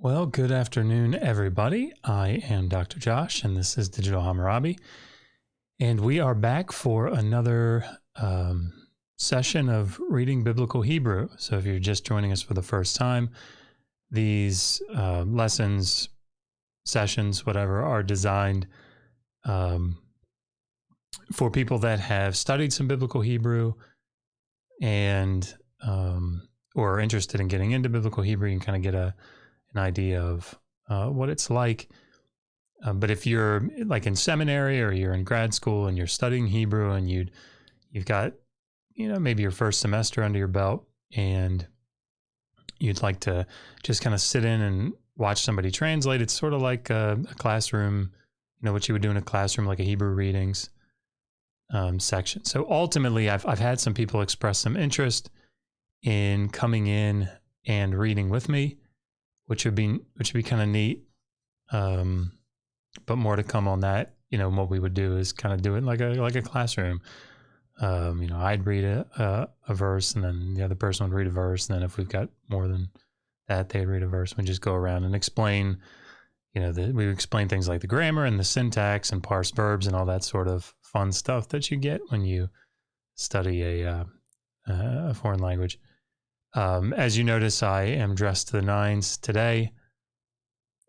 Well, good afternoon, everybody. I am Dr. Josh, and this is Digital Hammurabi. And we are back for another session of reading Biblical Hebrew. So if you're just joining us for the first time, these lessons, sessions, whatever, are designed for people that have studied some Biblical Hebrew and or are interested in getting into Biblical Hebrew. You can kind of get an idea of what it's like. But if you're like in seminary or you're in grad school and you're studying Hebrew and you've got, maybe your first semester under your belt and you'd like to just kind of sit in and watch somebody translate, it's sort of like a classroom, what you would do in a classroom, like a Hebrew readings section. So ultimately, I've had some people express some interest in coming in and reading with me, which would be kind of neat. But more to come on that. What we would do is kind of do it like a classroom. I'd read a verse, and then the other person would read a verse, and then if we've got more than that, they'd read a verse. We just go around and explain. We would explain things like the grammar and the syntax and parse verbs and all that sort of fun stuff that you get when you study a foreign language. As you notice, I am dressed to the nines today.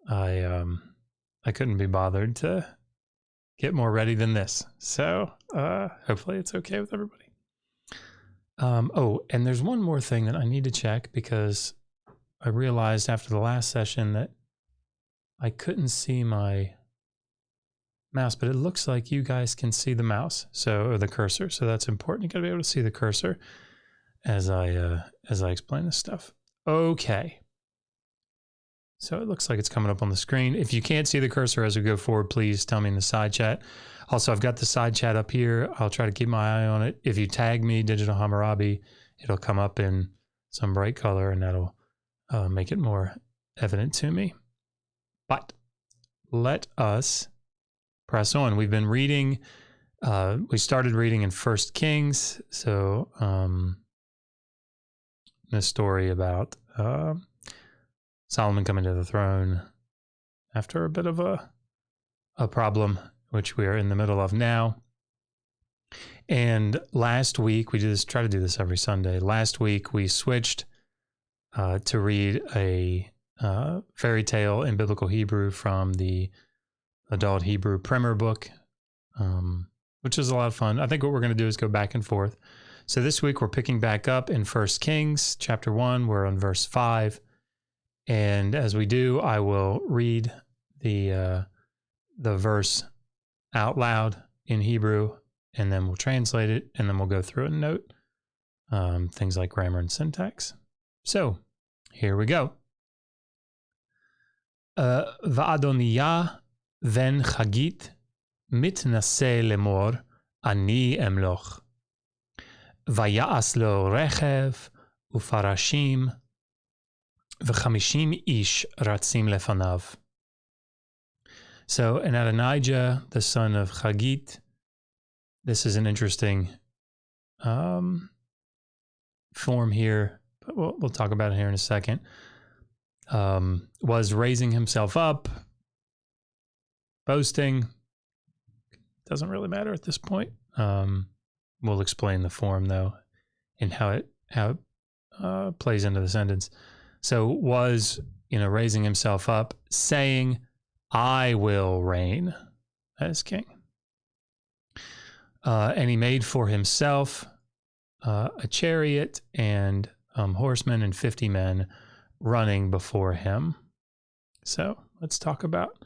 I couldn't be bothered to get more ready than this. So hopefully it's okay with everybody. And there's one more thing that I need to check, because I realized after the last session that I couldn't see my mouse, but it looks like you guys can see the mouse, or the cursor. So that's important. You gotta be able to see the cursor as I explain this stuff. Okay. So it looks like it's coming up on the screen. If you can't see the cursor as we go forward, please tell me in the side chat. Also, I've got the side chat up here. I'll try to keep my eye on it. If you tag me, Digital Hammurabi, it'll come up in some bright color, and that'll make it more evident to me. But let us press on. We've been reading, we started reading in 1 Kings. So the story about Solomon coming to the throne after a bit of a problem, which we are in the middle of now. And last week, we try to do this every Sunday. Last week, we switched to read a fairy tale in Biblical Hebrew from the Adult Hebrew Primer book, which is a lot of fun. I think what we're going to do is go back and forth. So this week, we're picking back up in 1 Kings chapter 1. We're on verse 5. And as we do, I will read the verse out loud in Hebrew, and then we'll translate it, and then we'll go through it and note things like grammar and syntax. So here we go. Va'adoniya ven Chagit mitnaseh lemor ani emloch. Vaya'as lo rechev ufarashim v'chamishim ish ratzim lefanav. So, and Adonijah, the son of Chagit, this is an interesting form here, but we'll talk about it here in a second, was raising himself up, boasting. Doesn't really matter at this point. We'll explain the form, though, and how it plays into the sentence. So was, raising himself up, saying, I will reign as king. And he made for himself a chariot and horsemen and 50 men running before him. So let's talk about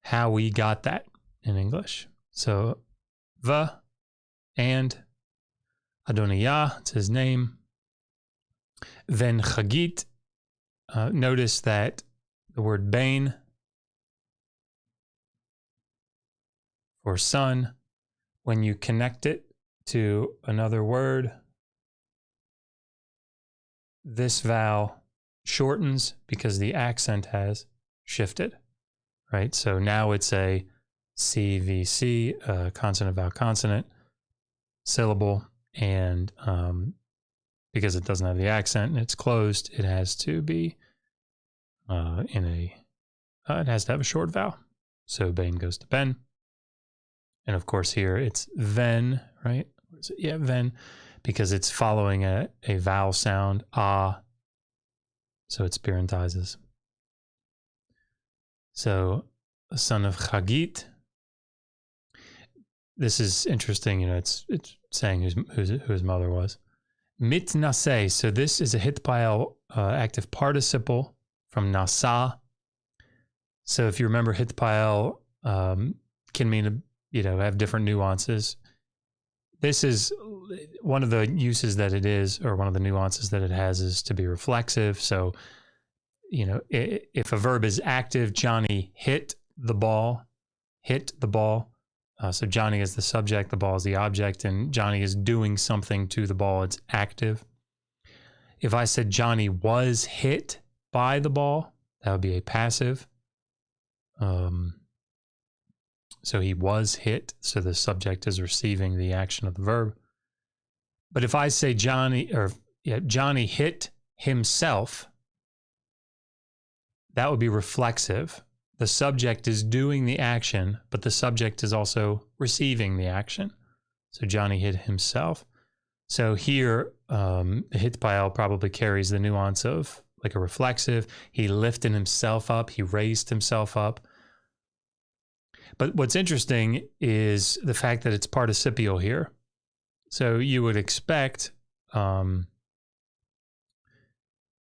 how we got that in English. So and Adonijah, it's his name. Then Chagit. Notice that the word Bain for son, when you connect it to another word, this vowel shortens because the accent has shifted, right? So now it's a CVC, consonant, vowel, consonant, syllable, and because it doesn't have the accent and it's closed, it has to be it has to have a short vowel. So ben goes to ben. And of course here it's ven, right? Yeah, ven, because it's following a vowel sound, ah. So it spirantizes. So the son of Chagit. This is interesting, it's saying who his mother was. Mitnaseh. So this is a hitpael active participle from nasa. So if you remember, hitpael can mean, have different nuances. This is one of the uses that it is, or one of the nuances that it has, is to be reflexive. So, if a verb is active, Johnny hit the ball. So Johnny is the subject, the ball is the object, and Johnny is doing something to the ball. It's active. If I said Johnny was hit by the ball, that would be a passive. So he was hit, so the subject is receiving the action of the verb. But if I say Johnny hit himself, that would be reflexive. The subject is doing the action, but the subject is also receiving the action. So Johnny hit himself. So here, the hitpael probably carries the nuance of like a reflexive. He lifted himself up. He raised himself up. But what's interesting is the fact that it's participial here. So you would expect,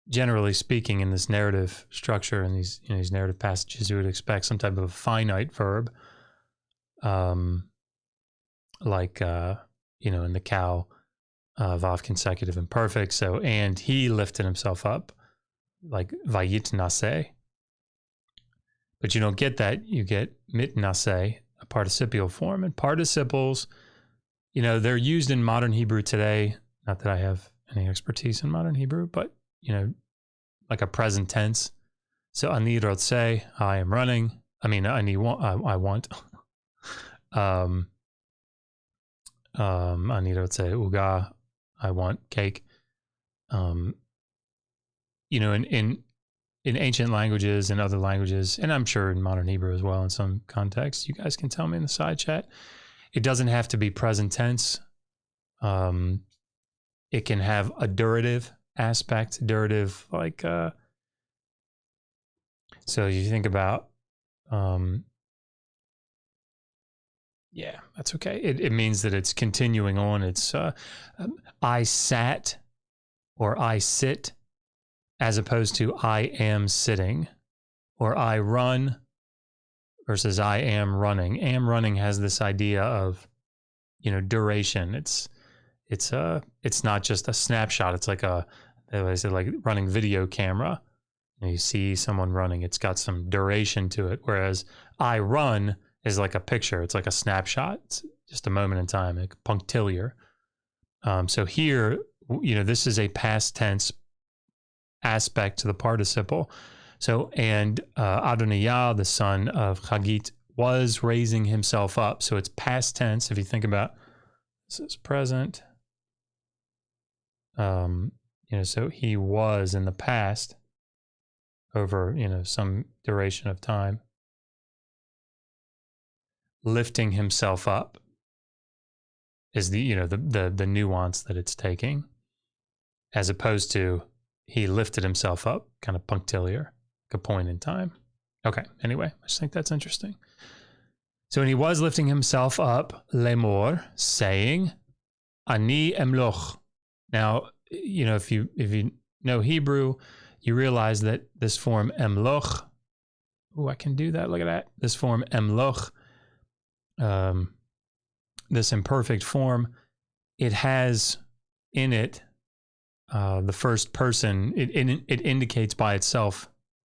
generally speaking, in this narrative structure, in these narrative passages, you would expect some type of a finite verb, like in the cow, vav consecutive imperfect. So, and he lifted himself up, like vayitnaseh. But you don't get that. You get mitnaseh, a participial form. And participles, they're used in modern Hebrew today. Not that I have any expertise in modern Hebrew, but, like a present tense. So ani rotzeh, I am running. I mean, I want. Ani rotzeh uga, I want cake. In ancient languages and other languages, and I'm sure in modern Hebrew as well in some contexts, you guys can tell me in the side chat, it doesn't have to be present tense. It can have a durative aspect, like, so you think about, yeah, that's okay. It means that it's continuing on. It's I sat or I sit, as opposed to I am sitting, or I run versus I am running. Am running has this idea of, duration. It's not just a snapshot. It's like like running video camera. You see someone running, it's got some duration to it. Whereas I run is like a picture. It's like a snapshot. It's just a moment in time, like punctiliar. So here, this is a past tense aspect to the participle. So, and Adonijah, the son of Chagit, was raising himself up. So it's past tense. If you think about, this is present. So he was in the past over, some duration of time, lifting himself up is the nuance that it's taking, as opposed to he lifted himself up, kind of punctiliar, like a point in time. Okay, anyway, I just think that's interesting. So when he was lifting himself up, lemor, saying, ani emloch. Now, if you know Hebrew, you realize that this form emloch, I can do that, look at that. This form emloch, this imperfect form, it has in it the first person. It indicates by itself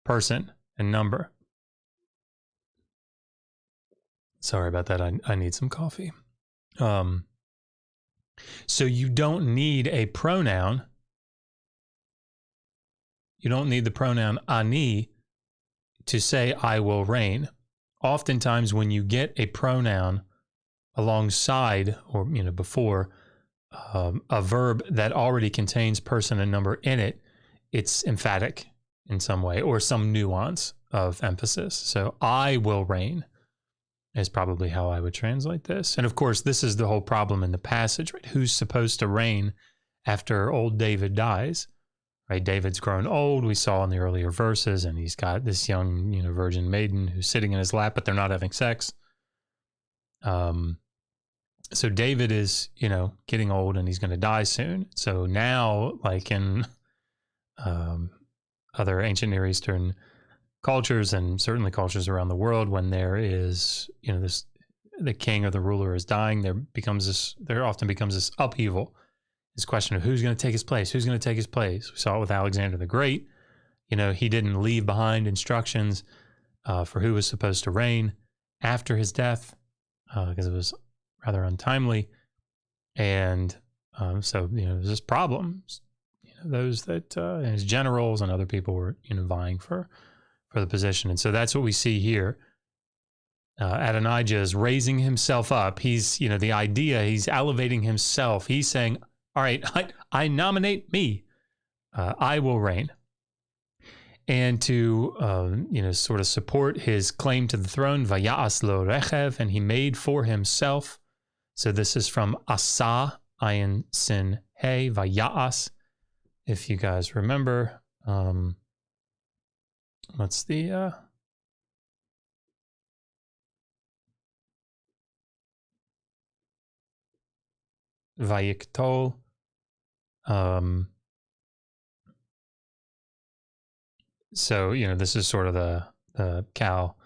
person and number. Sorry about that. I need some coffee. So you don't need a pronoun. You don't need the pronoun ani to say I will reign. Oftentimes when you get a pronoun alongside or before a verb that already contains person and number in it, it's emphatic. in some way, or some nuance of emphasis. So I will reign is probably how I would translate this. And of course, this is the whole problem in the passage, right? Who's supposed to reign after old David dies, right? David's grown old, we saw in the earlier verses, and he's got this young, virgin maiden who's sitting in his lap, but they're not having sex. So David is, getting old and he's going to die soon. So now, like in other ancient Near Eastern cultures and certainly cultures around the world, when there is, the king or the ruler is dying, there often becomes this upheaval, this question of who's going to take his place, who's going to take his place. We saw it with Alexander the Great. He didn't leave behind instructions for who was supposed to reign after his death because it was rather untimely. And so, there's this problem. Those that his generals and other people were, vying for the position. And so that's what we see here. Adonijah is raising himself up. He's, the idea, he's elevating himself. He's saying, all right, I nominate me. I will reign. And to, sort of support his claim to the throne, Vaya'as lo rechev, and he made for himself. So this is from Asa, Ayin Sin Hey, Vaya'as. If you guys remember, what's the Vayiktol? So, this is sort of the Cal,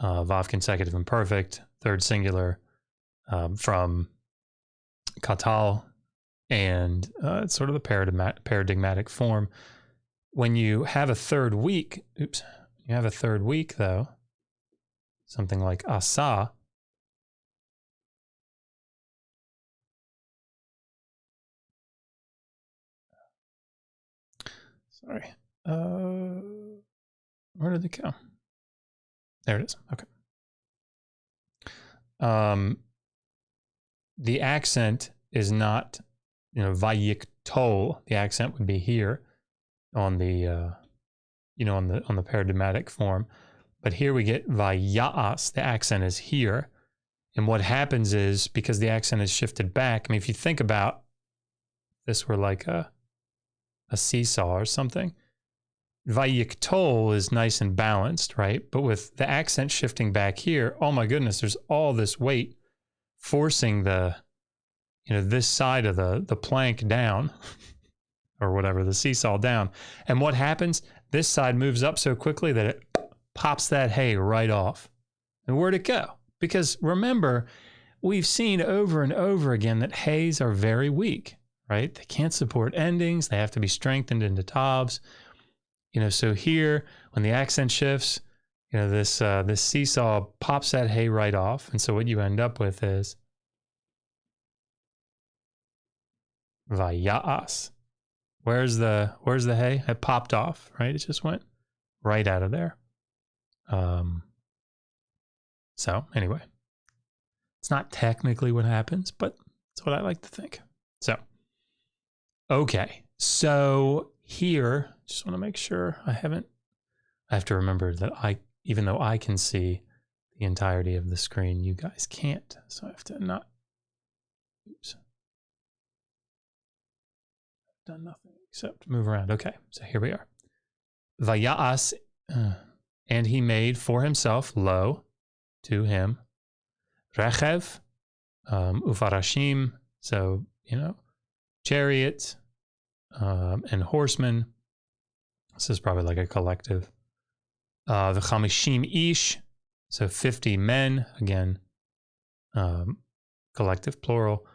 Vav consecutive imperfect, third singular, from Katal, and it's sort of the paradigmatic form. When you have a third week, though, something like Asa, sorry, where did it go? There it is. Okay. The accent is not, vayiktol. The accent would be here on the, on the paradigmatic form. But here we get vaya'as. The accent is here. And what happens is, because the accent is shifted back, I mean, if you think about this were like a seesaw or something, vayiktol is nice and balanced, right? But with the accent shifting back here, oh my goodness, there's all this weight forcing the, this side of the plank down, or whatever, the seesaw down. And what happens? This side moves up so quickly that it pops that hay right off. And where'd it go? Because remember, we've seen over and over again that hays are very weak, right? They can't support endings. They have to be strengthened into tabs. So here, when the accent shifts, this seesaw pops that hay right off. And so what you end up with is Vaya'as. Where's the hay? It popped off, right? It just went right out of there. So anyway, it's not technically what happens, but it's what I like to think. So, okay. So here, just want to make sure I have to remember that even though I can see the entirety of the screen, you guys can't. So I have to not, oops. I've done nothing except move around. Okay. So here we are. Vaya'as, and he made for himself, lo, to him, rechev, ufarashim, so, chariots, and horsemen. This is probably like a collective. The chamishim ish, so 50 men, again, collective, plural.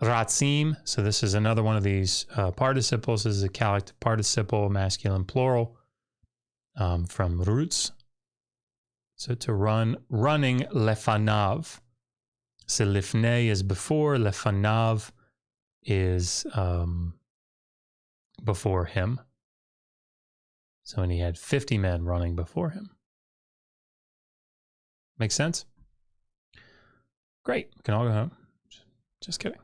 Ratzim, so this is another one of these participles. This is a collective participle, masculine, plural, from roots. So to run, running, lefanav. So lifnei is before, lefanav is before him. So, and he had 50 men running before him. Make sense? Great. We can all go home. Just kidding.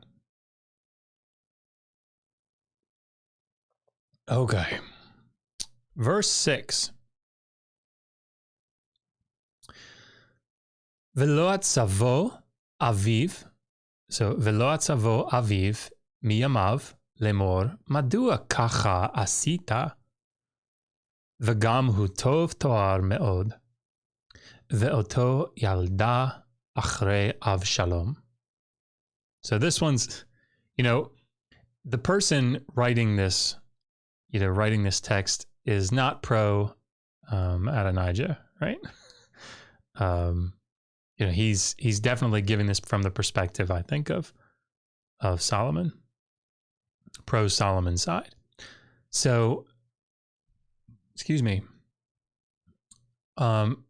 Okay. verse 6. V'lo atzavo aviv. So, v'lo atzavo aviv miyamav lemor madua kacha asita v'gam hu tov toar me'od ve'oto yalda achrei Avshalom. So this one's, the person writing this, writing this text is not pro Adonijah, right? He's definitely giving this from the perspective, I think, of Solomon, pro Solomon side. So, excuse me.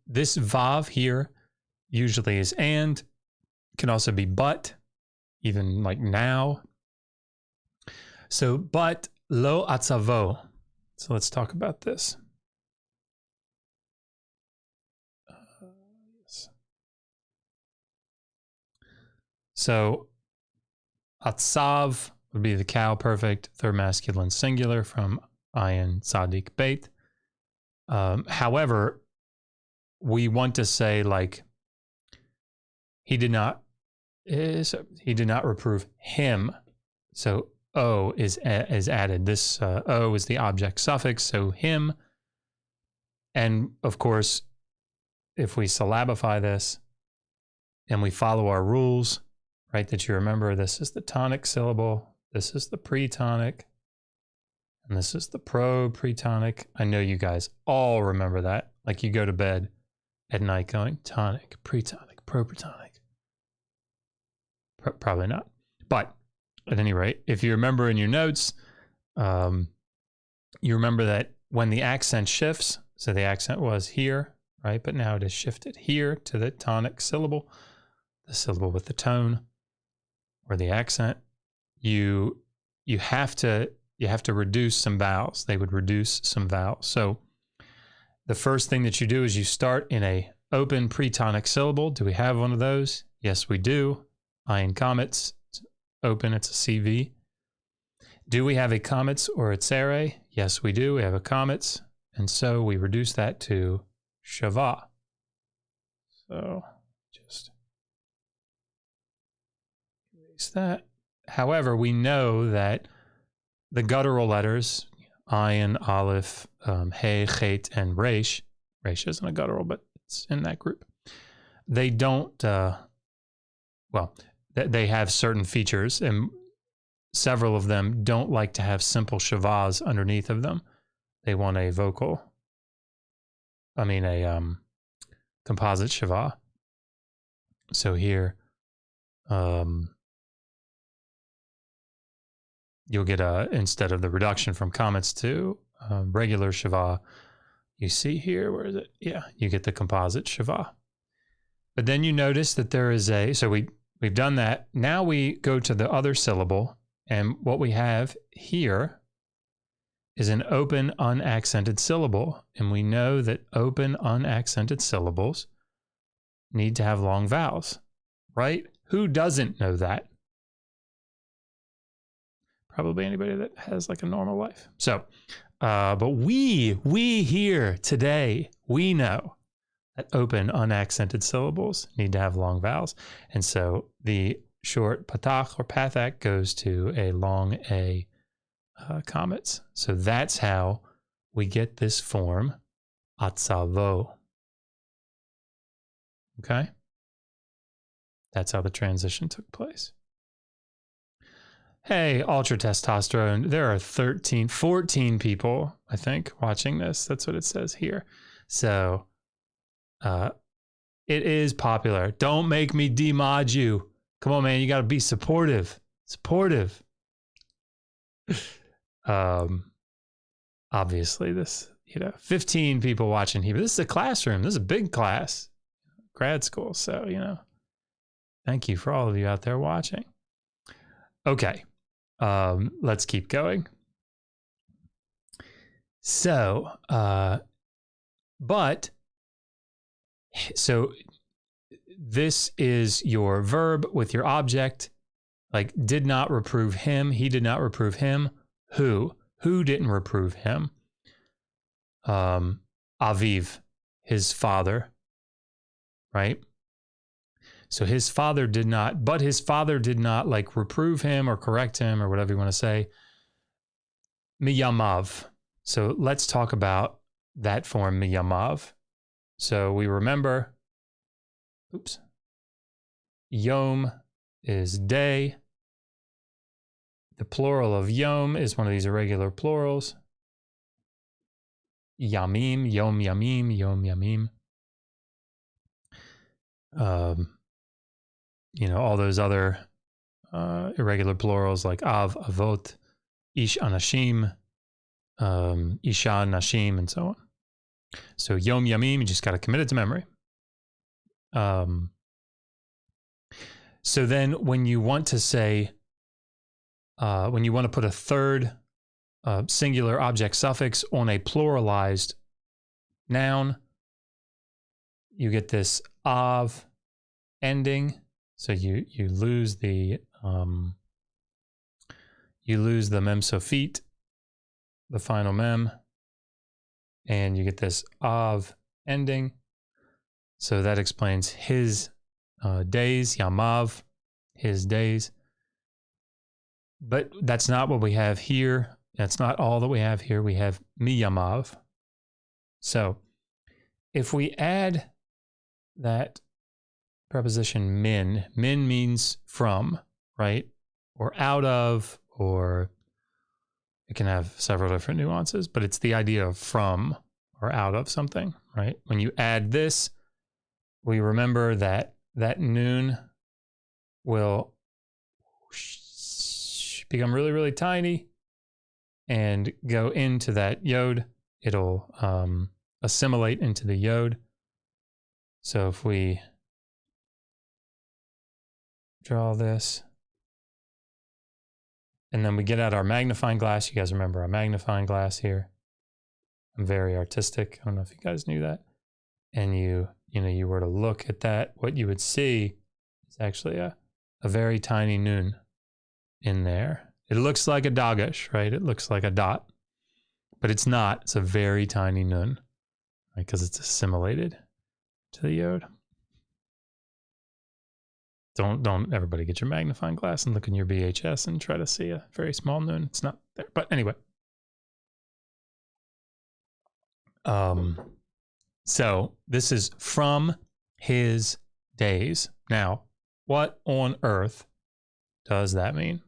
This vav here usually is and, can also be but, even like now. So, but lo atzavo. So let's talk about this. So, atzav would be the cow perfect, third masculine singular from ayin tzadik beit. However, we want to say like he did not reprove him. So o is added. This o is the object suffix. So him. And of course, if we syllabify this and we follow our rules, right, that you remember, this is the tonic syllable, this is the pretonic, and this is the pro-pretonic. I know you guys all remember that. Like you go to bed at night going tonic, pretonic, pro-pretonic. Probably not. But at any rate, if you remember in your notes, you remember that when the accent shifts, so the accent was here, right? But now it is shifted here to the tonic syllable, the syllable with the tone or the accent. You have to reduce some vowels. They would reduce some vowels. So the first thing that you do is you start in a open pretonic syllable. Do we have one of those? Yes, we do. Ayin comets, it's open, it's a CV. Do we have a comets or a tsere? Yes, we do. We have a comets. And so we reduce that to shava. So just erase that. However, we know that the guttural letters, ayin, aleph, hey, chet, and resh isn't a guttural, but it's in that group. They don't, they have certain features, and several of them don't like to have simple shavas underneath of them. They want a composite shava. So here, you'll get instead of the reduction from comets to regular shava, you see here, where is it? Yeah, you get the composite shava. But then you notice that there is so we've done that. Now we go to the other syllable, and what we have here is an open unaccented syllable. And we know that open unaccented syllables need to have long vowels, right? Who doesn't know that? Probably anybody that has like a normal life. So, but we here today, we know that open unaccented syllables need to have long vowels. And so the short patach or pathak goes to a long A comets. So that's how we get this form, atzavo. Okay? That's how the transition took place. Hey, ultra testosterone, there are 14 people, I think, watching this. That's what it says here. So it is popular. Don't make me demod you. Come on, man, you got to be supportive. Obviously this, 15 people watching here. This is a classroom. This is a big class, grad school. So, thank you for all of you out there watching. Okay. Let's keep going. So, so this is your verb with your object, like did not reprove him. He did not reprove him. Who didn't reprove him? Aviv, his father, right? So his father did not, but his father did not like reprove him or correct him or whatever you want to say. Miyamav. So let's talk about that form, miyamav. So we remember, yom is day. The plural of yom is one of these irregular plurals. Yamim, yom yamim, yom yamim. All those other irregular plurals like av, avot, ish anashim, isha nashim, and so on. So yom yamim, you just got to commit it to memory. So then when you want to say, when you want to put a third singular object suffix on a pluralized noun, you get this av ending. So you lose the mem sophit, the final mem, and you get this av ending. So that explains his days, yamav, his days. But that's not what we have here. That's not all that we have here. We have miyamav. So if we add that preposition min means from, right? Or out of, or it can have several different nuances, but it's the idea of from or out of something, right? When you add this, we remember that noon will become really, really tiny and go into that yod. It'll assimilate into the yod. So if we draw this, and then we get out our magnifying glass. You guys remember our magnifying glass here. I'm very artistic. I don't know if you guys knew that. And you were to look at that, what you would see is actually a very tiny noon in there. It looks like a dagesh, right? It looks like a dot, but it's not. It's a very tiny noon, right? Because it's assimilated to the yod. Don't everybody get your magnifying glass and look in your VHS and try to see a very small noon. It's not there. But anyway. So this is from his days. Now, what on earth does that mean?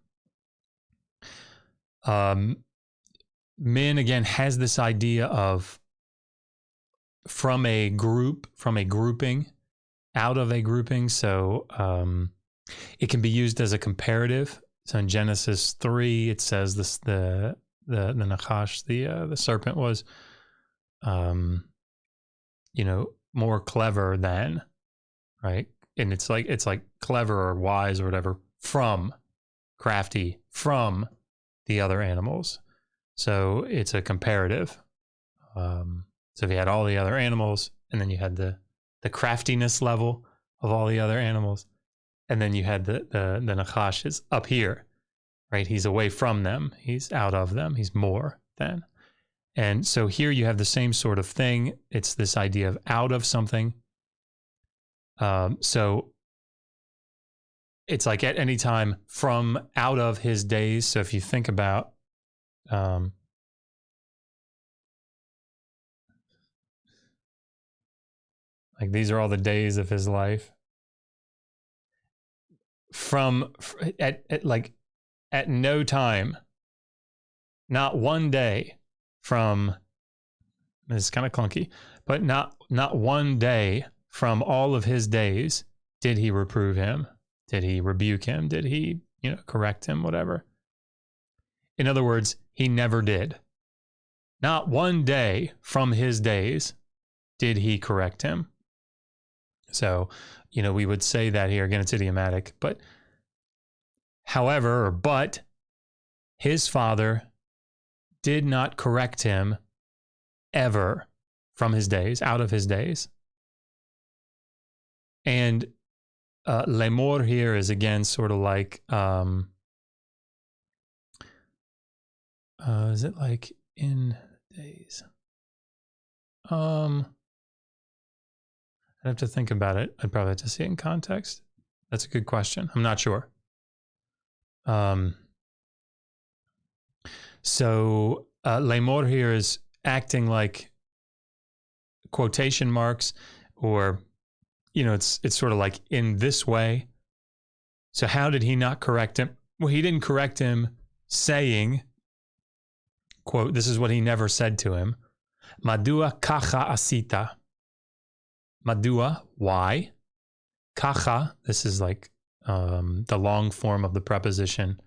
Min again has this idea of from a group, from a grouping, out of a grouping. So it can be used as a comparative. So in Genesis 3, it says this: the Nachash, the serpent was, more clever than, right? And it's like clever or wise or whatever from, crafty from the other animals. So it's a comparative. So if you had all the other animals, and then you had the craftiness level of all the other animals, and then you had the Nachash is up here, right? He's away from them. He's out of them. He's more than. And so here you have the same sort of thing. It's this idea of out of something. So it's like at any time from out of his days. So if you think about like these are all the days of his life. At no time, not one day from, it's kind of clunky, but not one day from all of his days did he reprove him, did he rebuke him, did he, correct him, whatever. In other words, he never did. Not one day from his days did he correct him. So, we would say that here, again, it's idiomatic, but however, but his father did not correct him ever from his days, out of his days. And lemor here is again sort of like, is it like in days? I'd have to think about it. I'd probably have to see it in context. That's a good question. I'm not sure. So lemor here is acting like quotation marks, or, you know, it's sort of like in this way. So how did he not correct him? Well, he didn't correct him saying, quote, this is what he never said to him. Madua kacha asita. Madua, why? Kacha, this is like the long form of the preposition.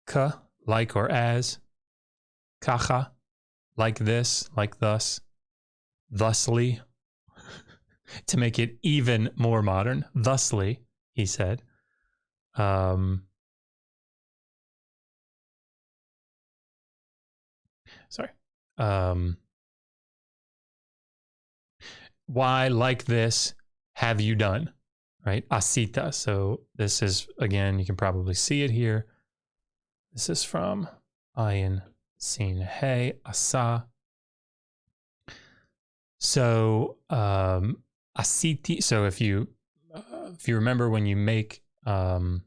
Ka, like or as. Kacha, like this, like thus. Thusly. To make it even more modern. Thusly, he said. Sorry. Why, like this, have you done? Right? Asita. So this is, again, you can probably see it here. This is from Ayin Sin Hey Asa. So asiti. So if you remember when you make when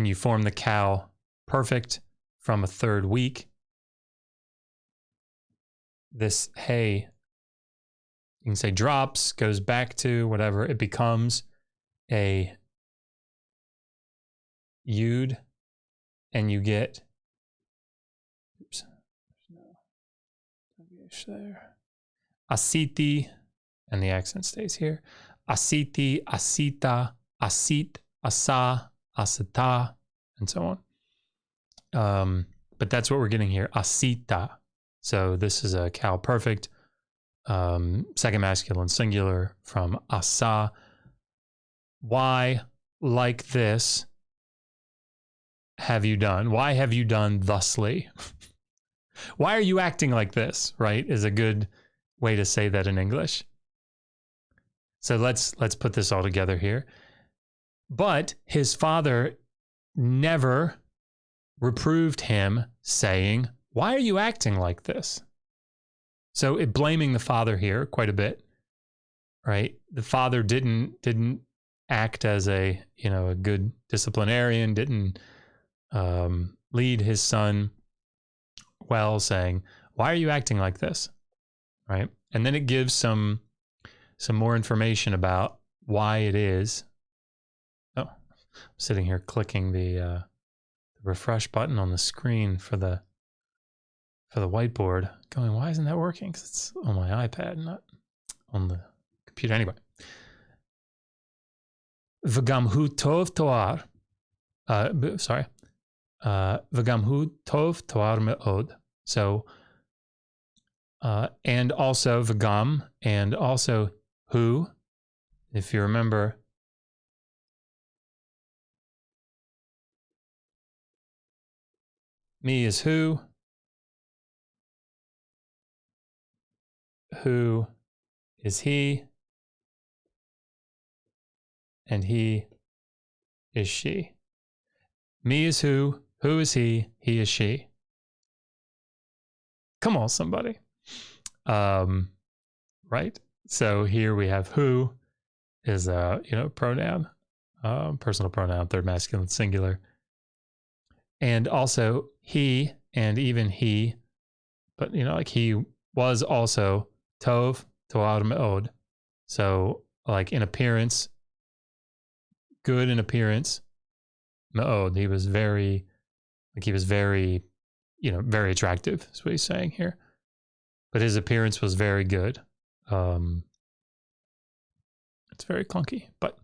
you form the cow perfect from a third week, this hey, you can say drops, goes back to whatever, it becomes a yud, and you get, oops, no there, asiti, and the accent stays here. Asiti, asita, asit, asa, asata, and so on. But that's what we're getting here, asita. So this is a cow perfect, second masculine singular from asa. Why, like this, have you done? Why have you done thusly? Why are you acting like this, right? Is a good way to say that in English. So let's put this all together here. But his father never reproved him, saying, why are you acting like this? So it blaming the father here quite a bit, right? The father didn't act as a good disciplinarian, didn't lead his son well, saying, why are you acting like this? Right? And then it gives some more information about why it is. Oh, I'm sitting here clicking the refresh button on the screen for the whiteboard, going, why isn't that working? Because it's on my iPad, not on the computer. Anyway. V'gam hu tov toar. V'gam hu tov toar me'od. So, and also v'gam, and also who, if you remember, me is who is he, and he is she. Me is who is he is she. Come on, somebody. Right? So here we have who is a pronoun, personal pronoun, third masculine singular. And also he, and even he, but like he was also tov, toar me'od. So like in appearance, good in appearance, me'od. He was very, very attractive, is what he's saying here. But his appearance was very good. It's very clunky, but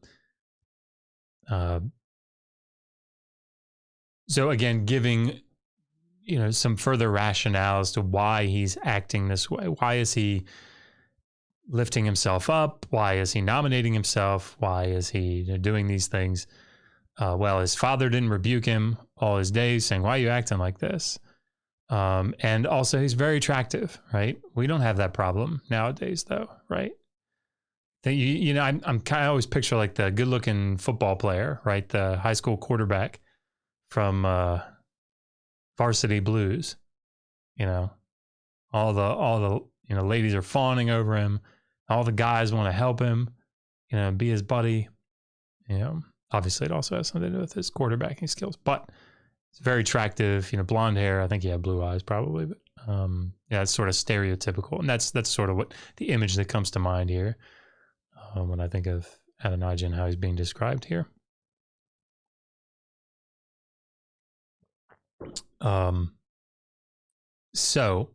so again, giving some further rationale as to why he's acting this way. Why is he lifting himself up? Why is he nominating himself? Why is he doing these things? Well, his father didn't rebuke him all his days, saying, why are you acting like this? And also he's very attractive, right? We don't have that problem nowadays though, right? I'm kind of always picture like the good looking football player, right? The high school quarterback from Varsity Blues, you know, all the ladies are fawning over him. All the guys want to help him, be his buddy. Obviously it also has something to do with his quarterbacking skills, but it's very attractive, blonde hair. I think he had blue eyes probably, but yeah, it's sort of stereotypical. And that's sort of what the image that comes to mind here when I think of Adonijah and how he's being described here. So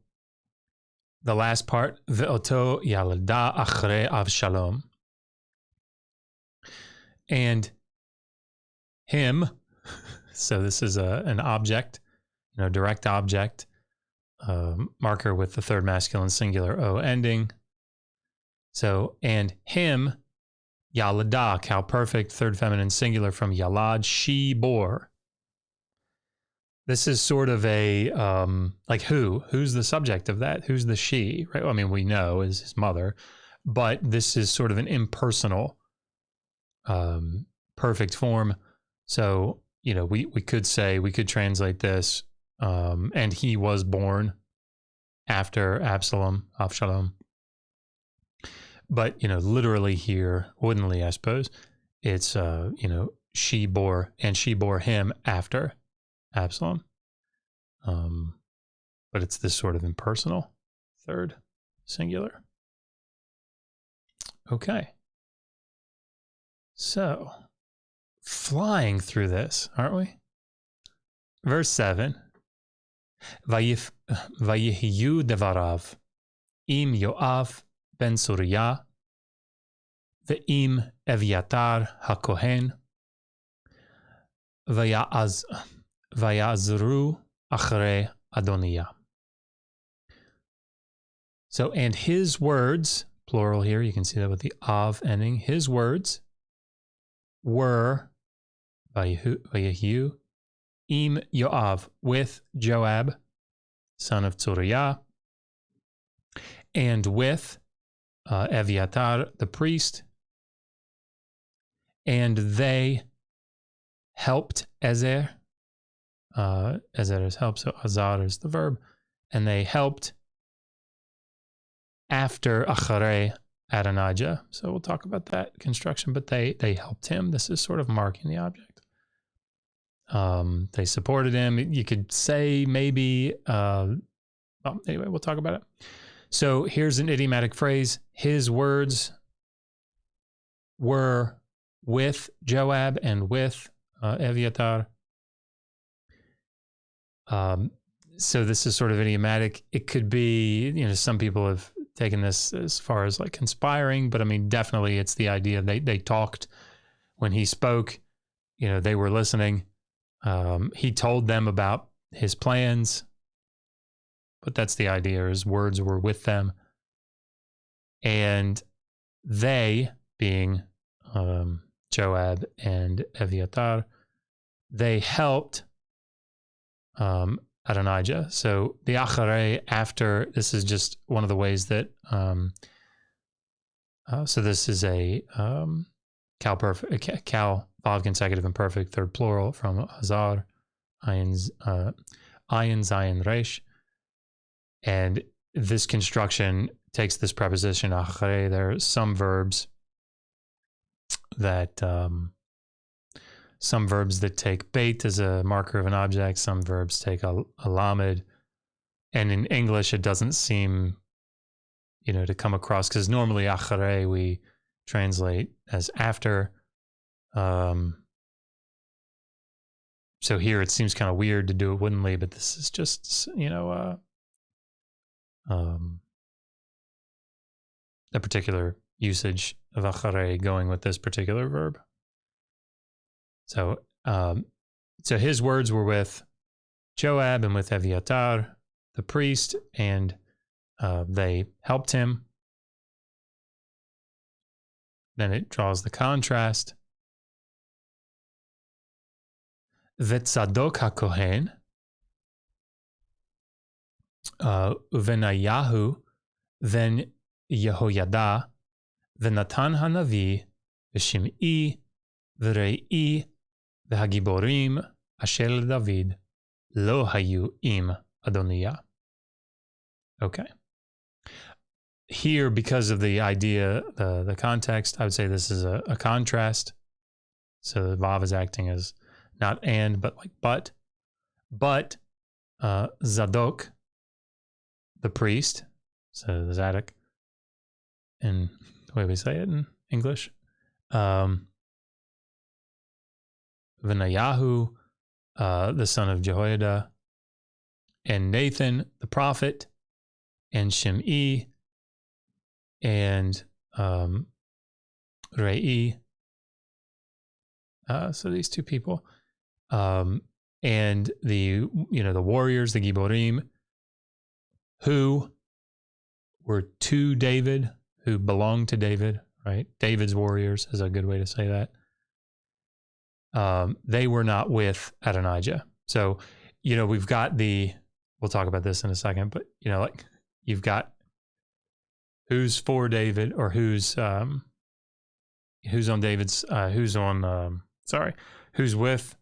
the last part, Ve'oto yalda achre Avshalom. And him, so this is an object, direct object, marker with the third masculine singular O ending. So, and him, Yalada, cow perfect, third feminine singular from Yalad, she bore. This is sort of a, like who's the subject of that? Who's the she, right? Well, I mean, we know is his mother, but this is sort of an impersonal, perfect form. So, we could say, we could translate this, and he was born after Avshalom. But, literally here, woodenly, I suppose, it's, she bore, and she bore him after Absalom. But it's this sort of impersonal third singular. Okay. So, flying through this, aren't we? Verse 7. Vayihiyu devarav im Yoav ben Surya ve'im Evyatar hakohen vayazru achre Adoniah. So, and his words, plural here, you can see that with the av ending, his words were Vayihiyu im Yoav, with Joab, son of Tzuriah, and with Evyatar, the priest, and they helped Ezer. Ezer is help, so Azar is the verb, and they helped after Acharei Adonijah. So we'll talk about that construction, but they helped him. This is sort of marking the object. They supported him. You could say maybe, anyway, we'll talk about it. So here's an idiomatic phrase. His words were with Joab and with Evyatar. So this is sort of idiomatic. It could be, some people have taken this as far as like conspiring, but I mean, definitely it's the idea they talked when he spoke, they were listening. He told them about his plans, but that's the idea. His words were with them, and they, being Joab and Evyatar, they helped Adonijah. So the Acharei after, this is just one of the ways that, so this is a Cal, Vav consecutive and perfect, third plural from Azar, Ayin Zayin Resh. And this construction takes this preposition Acharei. There are some verbs that take beit as a marker of an object. Some verbs take a lamed. And in English, it doesn't seem, to come across, because normally acharei we translate as after. So here it seems kind of weird to do it woodenly, but this is just, a particular usage of acharei going with this particular verb. So, so his words were with Joab and with Evyatar, the priest, and they helped him. Then it draws the contrast. V'tzadok hakohen, uvenayahu, then Yehoyada, v'natan hanavi, v'shim'i, v'rei'i, v'hagiborim, asher David, lo hayu im Adoniah. Okay. Here, because of the idea, the context, I would say this is a contrast. So the vav is acting as not and, but like but. But Zadok, the priest, so Zadok, in the way we say it in English, Benayahu, the son of Jehoiada, and Nathan, the prophet, and Shimei, and Rei. So these two people, and the warriors, the Giborim, who were to David, who belonged to David, right? David's warriors is a good way to say that. They were not with Adonijah. So, we've got we'll talk about this in a second, but, like you've got who's for David or who's on David's, who's with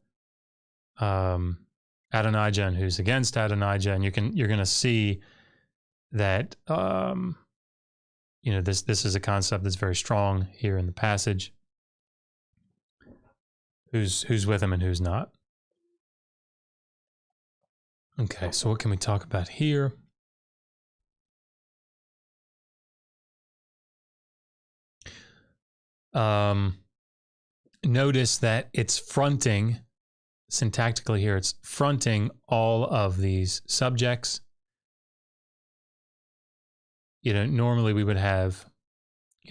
Adonijah and who's against Adonijah. And you're going to see that, this is a concept that's very strong here in the passage. Who's with him and who's not. Okay, so what can we talk about here? Notice that it's fronting, syntactically here, it's fronting all of these subjects. Normally we would have,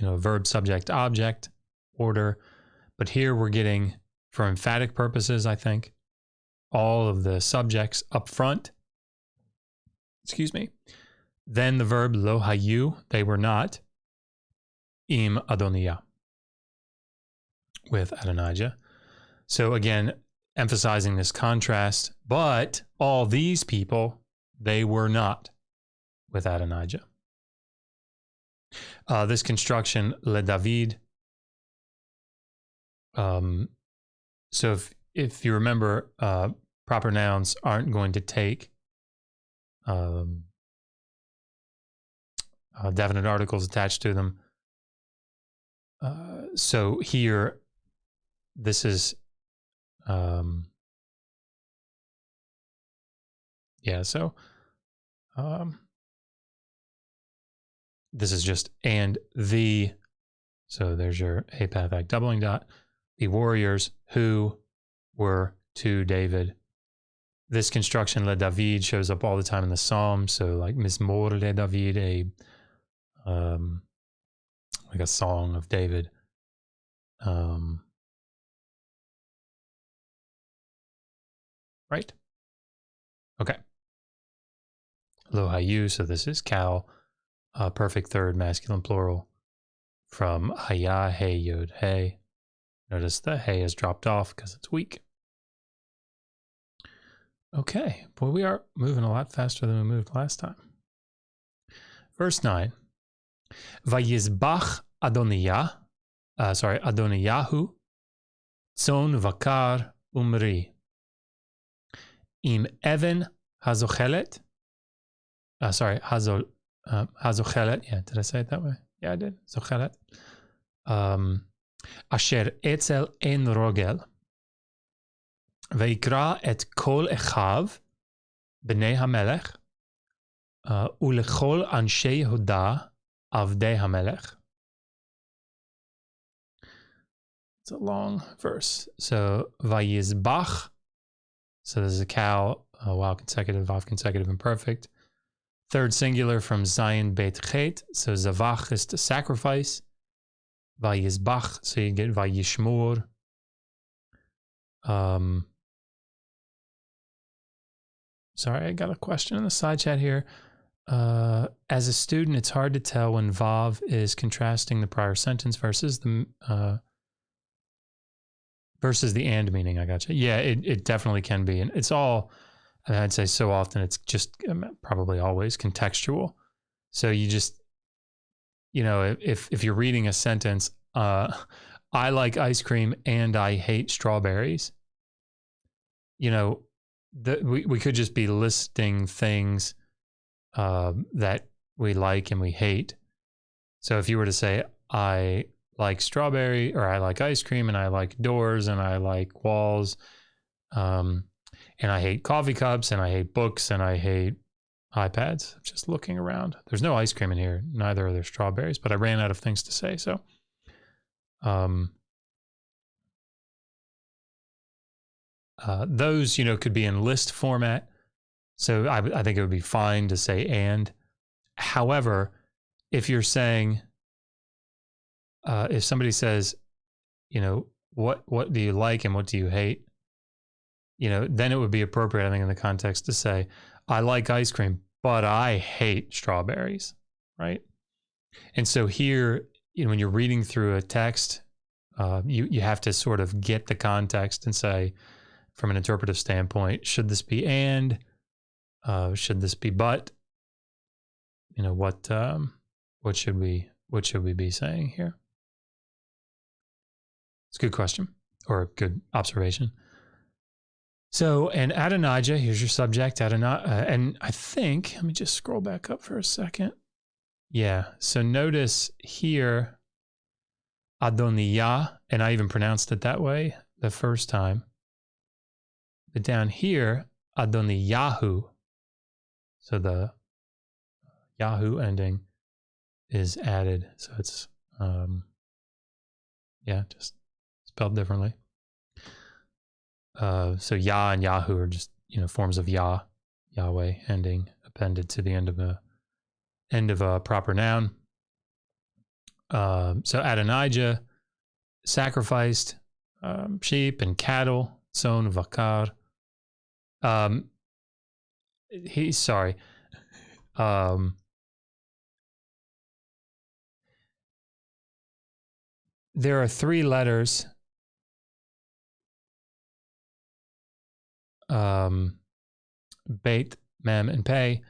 verb, subject, object order, but here we're getting, for emphatic purposes, I think, all of the subjects up front. Excuse me. Then the verb lo hayu, they were not, im Adoniah, with Adonijah. So again, emphasizing this contrast, but all these people, they were not with Adonijah. This construction, le David. So if you remember, proper nouns aren't going to take definite articles attached to them. So here, this is, this is just and the, so there's your apathak doubling dot, the warriors who were to David. This construction, le David, shows up all the time in the Psalms. So like Mizmor le David, like a song of David. Right? Okay. Lo hayu, so this is cow, perfect third, masculine plural, from haya, hey, yod, hey. Notice the hey has dropped off because it's weak. Okay, boy, we are moving a lot faster than we moved last time. Verse 9. Vayizbach Adoniyahu, tzon vakar umri. Im even hazochelet. Hazochelet. Yeah, did I say it that way? Yeah, I did. Zochelet. Asher etzel en rogel. ויקרא את כל אחיו, בני המלך, ולכל אנשי יהודה, עבדי המלך. It's a long verse. So, vayizbach. So there's a cow, while consecutive, vav consecutive, imperfect. Third singular from Zayin Beit Chet. So zavach is to sacrifice. Vayizbach, so you get vayishmor. Sorry, I got a question in the side chat here. As a student, it's hard to tell when Vav is contrasting the prior sentence versus the and meaning. I gotcha. Yeah, it definitely can be. And it's all, I'd say so often, it's just probably always contextual. So you just, if you're reading a sentence, I like ice cream and I hate strawberries, we could just be listing things that we like and we hate. So if you were to say, I like strawberry, or I like ice cream, and I like doors, and I like walls, and I hate coffee cups, and I hate books, and I hate iPads. Just looking around. There's no ice cream in here. Neither are there strawberries, but I ran out of things to say. So those, could be in list format. So I think it would be fine to say and. However, if you're saying, if somebody says, what do you like and what do you hate? Then it would be appropriate, I think, in the context to say, I like ice cream, but I hate strawberries, right? And so here, when you're reading through a text, you have to sort of get the context and say, from an interpretive standpoint, should this be and? Should this be but? What should we be saying here? It's a good question, or a good observation. So, and Adonijah, here's your subject, Adonijah, and I think, let me just scroll back up for a second. Yeah, so notice here, Adonijah, and I even pronounced it that way the first time. But down here, Adoniyahu. So the Yahoo ending is added. So it's, just spelled differently. So Yah and Yahoo are just, forms of Yah, Yahweh ending appended to the end of a proper noun. So Adonijah sacrificed sheep and cattle, son vakar. There are 3 letters Beit, Mem, and Pei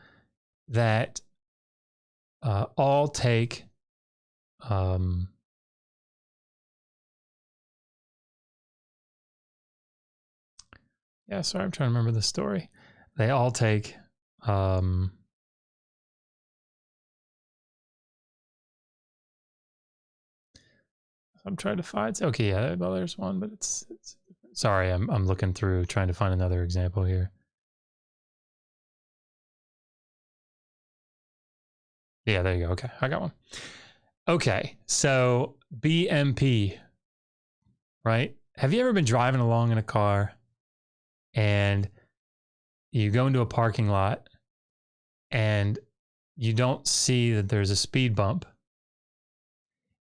that all take sorry, I'm trying to remember the story. They all take I'm trying to find. Okay, yeah, well, there's one, but it's sorry, I'm looking through trying to find another example here. Yeah, there you go. Okay, I got one. Okay, so BMP, right? Have you ever been driving along in a car and you go into a parking lot and you don't see that there's a speed bump?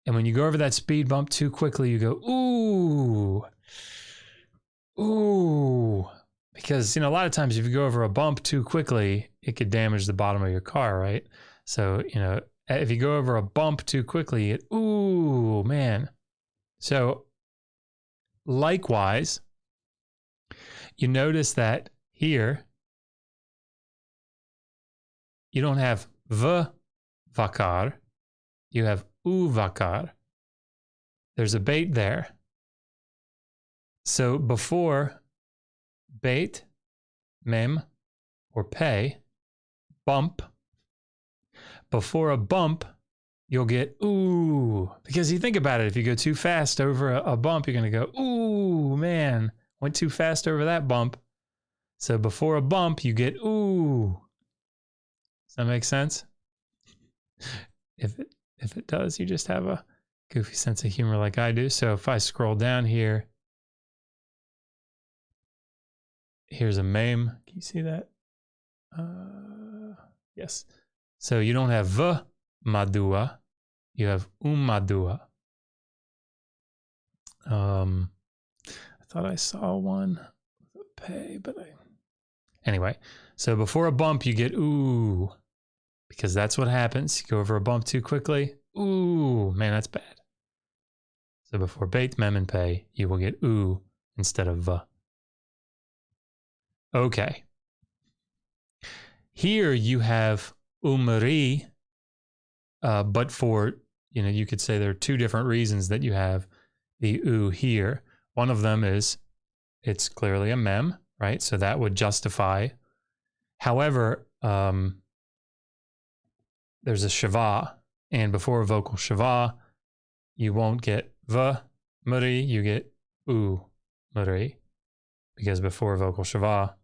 And when you go over that speed bump too quickly, you go, ooh. Because, a lot of times if you go over a bump too quickly, it could damage the bottom of your car, right? So, if you go over a bump too quickly, ooh, man. So, likewise, you notice that here, you don't have vakar, you have vakar. There's a bait there. So before bait, mem, or pay, bump, before a bump, you'll get ooh. Because you think about it, if you go too fast over a bump, you're going to go, ooh, man, went too fast over that bump. So before a bump, you get ooh. Does that make sense? If it does, you just have a goofy sense of humor like I do. So if I scroll down here, here's a meme. Can you see that? Yes. So you don't have madua, you have madua. I thought I saw one with a pay, but anyway. So before a bump, you get ooh, because that's what happens. You go over a bump too quickly. Ooh, man, that's bad. So before bait, mem, and pay, you will get ooh instead of va. Okay. Here you have umri, but for, you could say there are 2 different reasons that you have the ooh here. One of them is it's clearly a mem, right? So that would justify. However, there's a shava, and before a vocal shava, you won't get v muri, you get u muri, because before a vocal shava,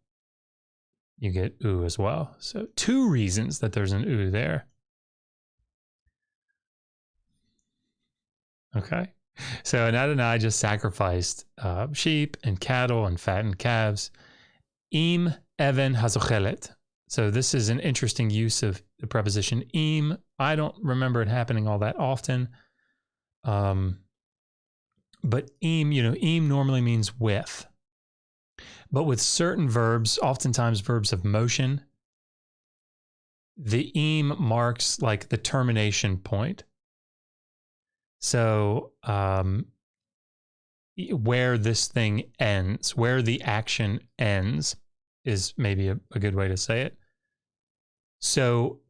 you get u as well. So 2 reasons that there's an u there. Okay. So Adonai just sacrificed sheep and cattle and fattened calves. Im even hazochelet. So this is an interesting use of the preposition im. I don't remember it happening all that often. But im, im normally means with. But with certain verbs, oftentimes verbs of motion, the im marks like the termination point. So where this thing ends, where the action ends is maybe a good way to say it. So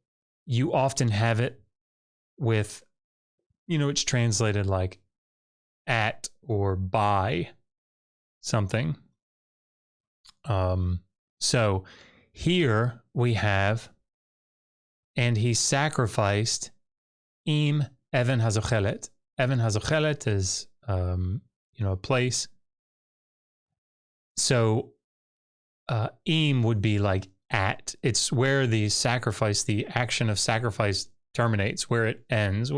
you often have it with, it's translated like at or by something. So here we have, and he sacrificed im even hazochelet. Even hazochelet is, a place. So im would be like at. It's where the sacrifice, the action of sacrifice terminates, where it ends,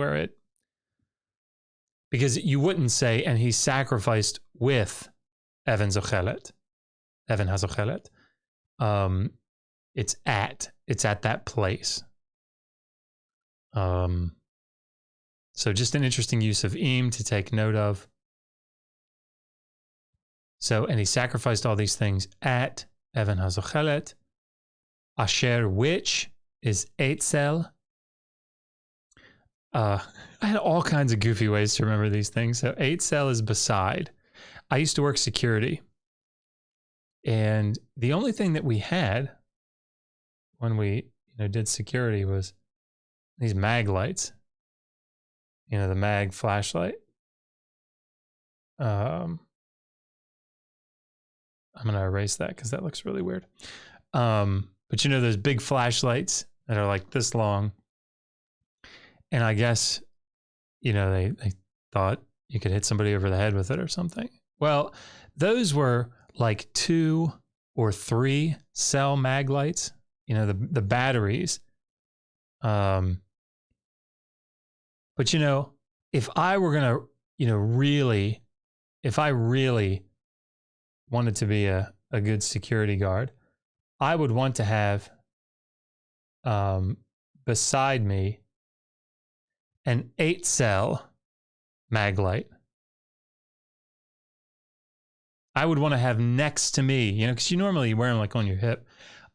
because you wouldn't say, and he sacrificed with even zochelet. Even hazochelet. It's at that place. So just an interesting use of im to take note of. So, and he sacrificed all these things at even hazochelet. Asher, which is eitzel. I had all kinds of goofy ways to remember these things. So eitzel is beside. I used to work security. And the only thing that we had when we did security was these mag lights. The mag flashlight. I'm going to erase that because that looks really weird. But those big flashlights that are like this long. And I guess, they thought you could hit somebody over the head with it or something. Well, those were like 2 or 3 cell mag lights, the batteries. But if I were going to, if I really wanted to be a good security guard, I would want to have beside me an 8-cell mag light. I would want to have next to me, because you normally wear them like on your hip.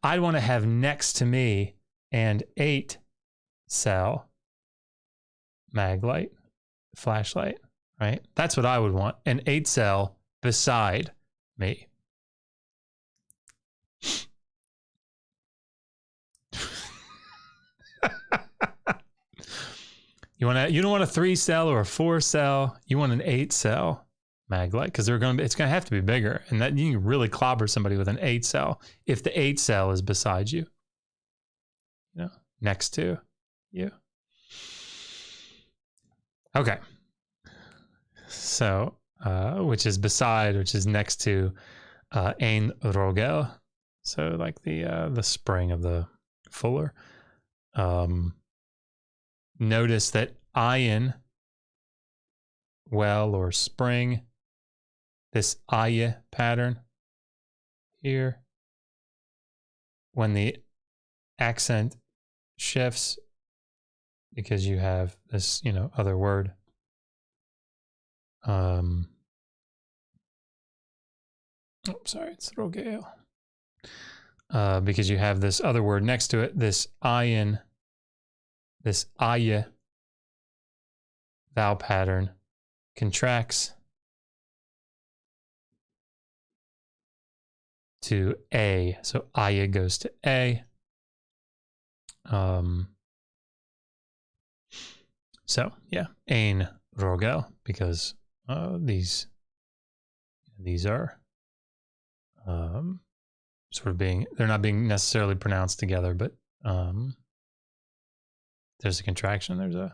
I'd want to have next to me an 8-cell mag light, flashlight, right? That's what I would want. An 8-cell beside me. You don't want a 3-cell or a 4-cell. You want an 8-cell mag light because it's gonna have to be bigger, and that you can really clobber somebody with an 8-cell if the 8-cell is beside you, next to you. Okay, so which is beside, which is next to ein rogel, so like the spring of the fuller. Notice that ayin, well or spring, this ayah pattern here, when the accent shifts, because you have this, other word. It's rogel. Because you have this other word next to it, this ayin, this ayah vowel pattern contracts to A. So ayah goes to A. So yeah, ein rogel, because these are sort of they're not being necessarily pronounced together, but there's a contraction.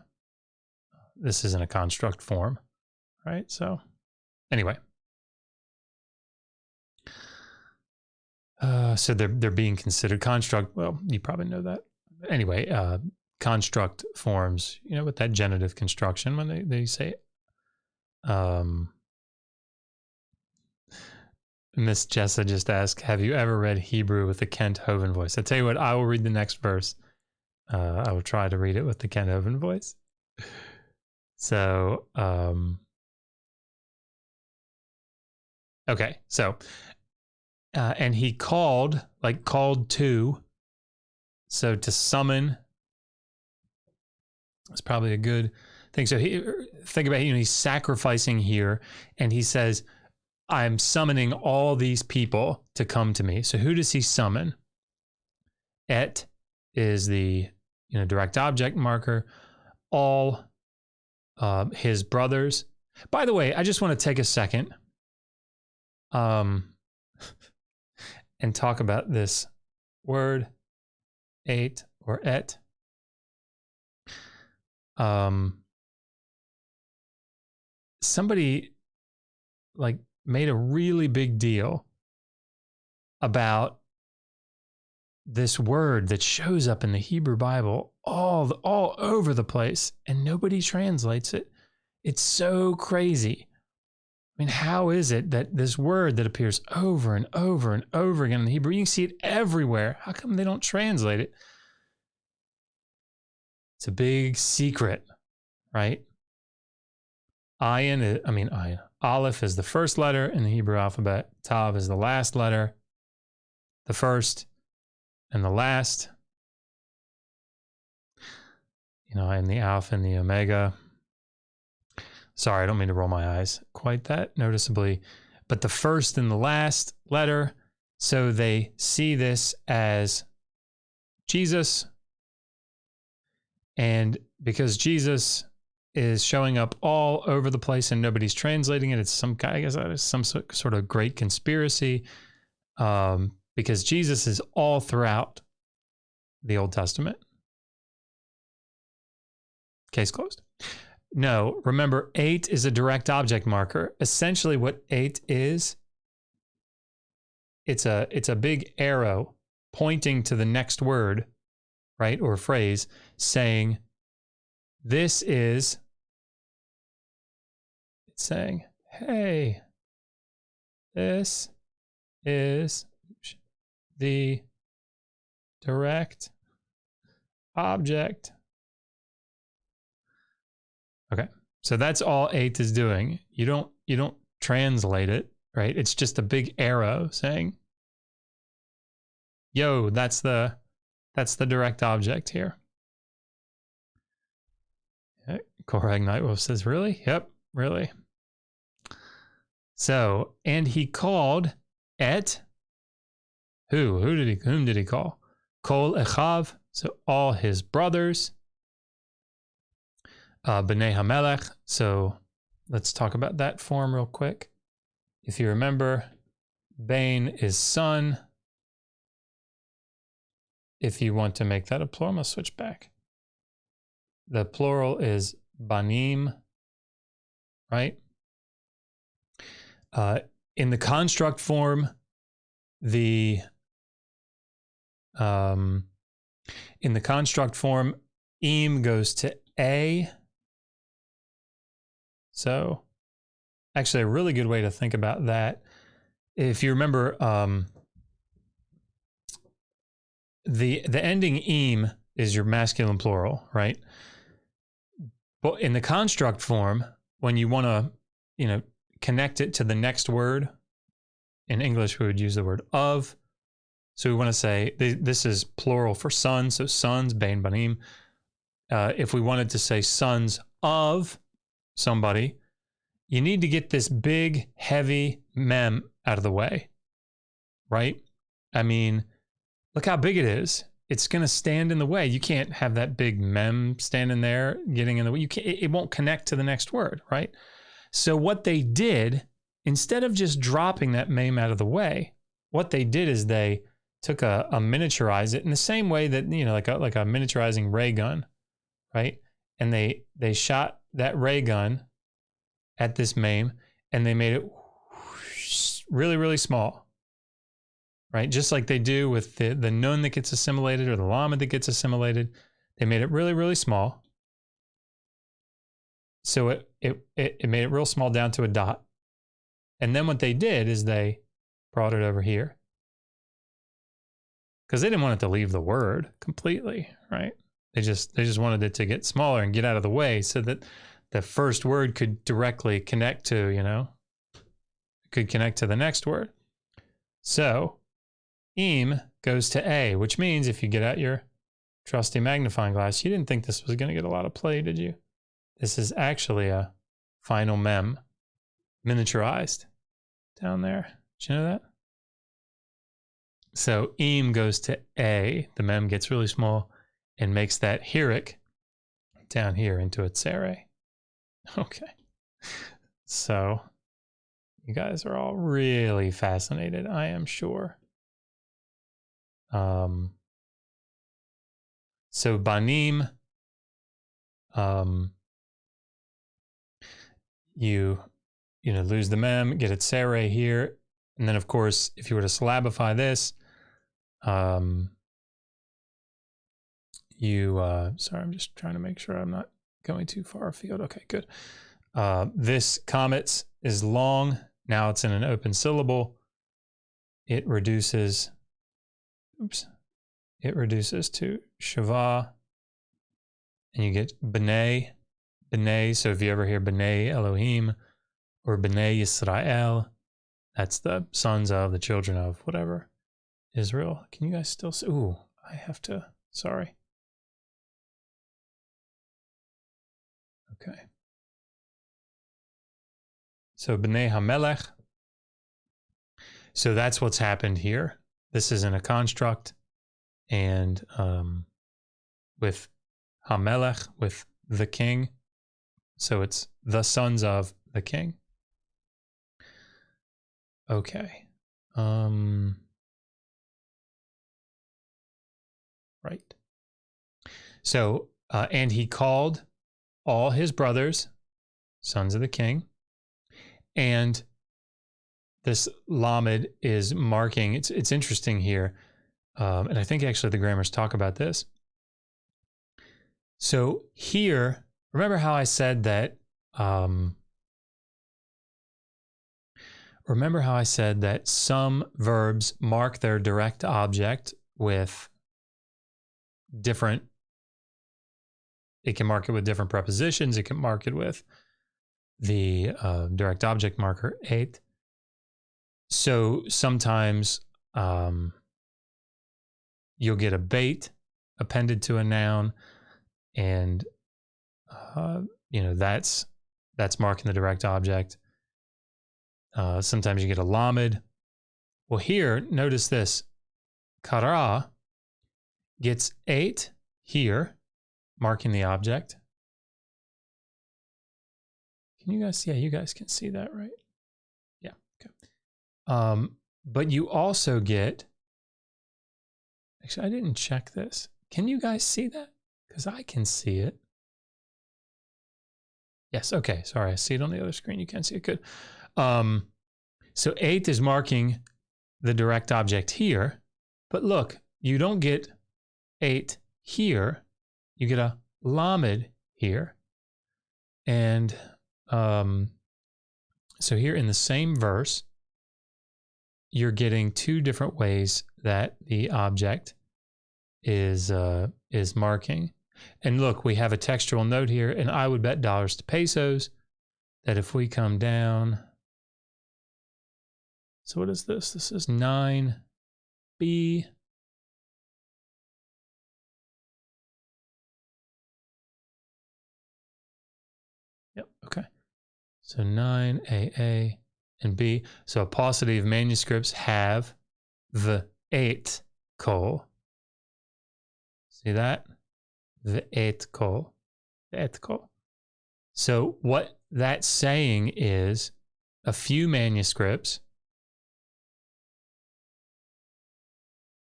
This isn't a construct form, right? So anyway. So they're being considered construct. Well, you probably know that. Anyway, construct forms, with that genitive construction when they say, Miss Jessa just asked, have you ever read Hebrew with the Kent Hovind voice? I tell you what, I will read the next verse. I will try to read it with the Kent Hovind voice. So, okay, so, and he called to, so to summon is probably a good thing. So think about, he's sacrificing here, and he says, I'm summoning all these people to come to me. So who does he summon? Et is the direct object marker. All his brothers. By the way, I just want to take a second and talk about this word, et or et. Somebody made a really big deal about this word that shows up in the Hebrew Bible all over the place, and nobody translates it. It's so crazy. I mean, how is it that this word that appears over and over and over again in the Hebrew, you can see it everywhere? How come they don't translate it? It's a big secret, right? Aleph is the first letter in the Hebrew alphabet. Tav is the last letter, the first and the last. And the Alpha and the Omega. Sorry, I don't mean to roll my eyes quite that noticeably, but the first and the last letter. So they see this as Jesus. And because Jesus is showing up all over the place and nobody's translating it, it's some sort of great conspiracy, because Jesus is all throughout the Old Testament. Case closed. No, remember, 8 is a direct object marker. Essentially what 8 is, it's a big arrow pointing to the next word, right, or phrase, saying, this is, it's saying, hey, this is the direct object. Okay, so that's all 8 is doing. You don't translate it, right? It's just a big arrow saying, yo, that's the direct object here. Okay. Korag Nightwolf says, really? Yep, really. So, and he called et, whom did he call? Kol Echav, so all his brothers. B'nai HaMelech, so let's talk about that form real quick. If you remember, Bain is son. If you want to make that a plural, I'm going to switch back. The plural is banim, right? In the construct form, im goes to a. So actually a really good way to think about that, if you remember, the ending im is your masculine plural, right? But in the construct form, when you want to, connect it to the next word, in English we would use the word of. So we want to say this is plural for sons, so sons, bain banim. If we wanted to say sons of somebody, you need to get this big, heavy mem out of the way, right? I mean, look how big it is. It's going to stand in the way. You can't have that big mem standing there getting in the way. It won't connect to the next word, right? So what they did, instead of just dropping that mem out of the way, what they did is they took a miniaturize it in the same way that, like a miniaturizing ray gun. right? And they shot that ray gun at this meme, and they made it really, really small, right? Just like they do with the nun that gets assimilated or the llama that gets assimilated. They made it really, really small. So it made it real small down to a dot. And then what they did is they brought it over here because they didn't want it to leave the word completely, right? They just wanted it to get smaller and get out of the way so that the first word could directly connect to, could connect to the next word. So im goes to a, which means if you get out your trusty magnifying glass, you didn't think this was going to get a lot of play, did you? This is actually a final mem, miniaturized down there. Did you know that? So im goes to a, the mem gets really small and makes that hieric down here into a tsere. Okay. So you guys are all really fascinated, I am sure. So banim, you lose the mem, get a tsere here, and then of course, if you were to syllabify this, sorry, I'm just trying to make sure I'm not going too far afield. Okay, good. This comets is long. Now it's in an open syllable. It reduces to shava, and you get b'nai. B'nai, so if you ever hear b'nai Elohim or b'nai Yisrael, that's the sons of, the children of, whatever, Israel. Can you guys still see? Ooh, I have to, sorry. Okay. So b'nai HaMelech. So that's what's happened here. This is in a construct, and with HaMelech, with the king. So it's the sons of the king. Okay. Right. So, and he called all his brothers, sons of the king, and this lamed is marking, it's interesting here, and I think actually the grammars talk about this. So here, remember how I said that, some verbs mark their direct object with different, it can mark it with different prepositions, it can mark it with the direct object marker 8. So sometimes you'll get a bait appended to a noun, and that's marking the direct object. Sometimes you get a lamed. Well, here, notice this. Kara gets 8 here, marking the object. Can you guys see? Yeah, you guys can see that, right? Yeah, okay. But you also get, actually, I didn't check this. Can you guys see that? Because I can see it. Yes, okay, sorry, I see it on the other screen. You can't see it, good. So 8 is marking the direct object here, but look, you don't get 8 here, you get a lamed here. And so here in the same verse, you're getting 2 different ways that the object is marking. And look, we have a textual note here, and I would bet dollars to pesos that if we come down, so what is this? This is 9B. Yep, okay. So 9AA and B. So a paucity of manuscripts have the 8 kol. See that? The 8 kol. The 8 kol. So what that's saying is a few manuscripts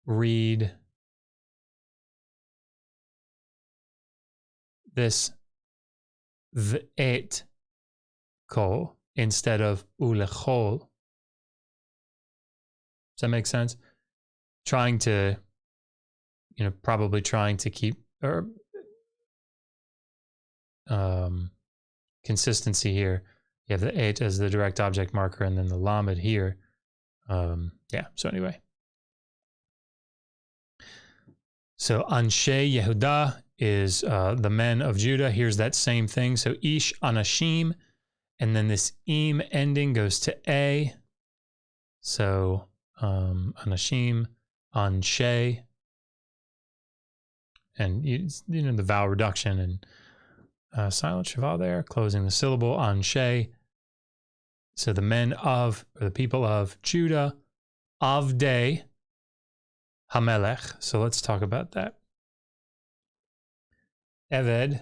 read this v'et kol instead of ulechol. Does that make sense? Trying to, probably trying to keep or consistency here. You have the 8 as the direct object marker and then the lamed here. Yeah, so anyway. So Anshe Yehuda is the men of Judah. Here's that same thing. So Ish Anashim, and then this im ending goes to a. So Anashim, Anshe, and the vowel reduction and silent shava there, closing the syllable, Anshe. So the men of, or the people of Judah, Avdei Hamelech. So let's talk about that. Eved,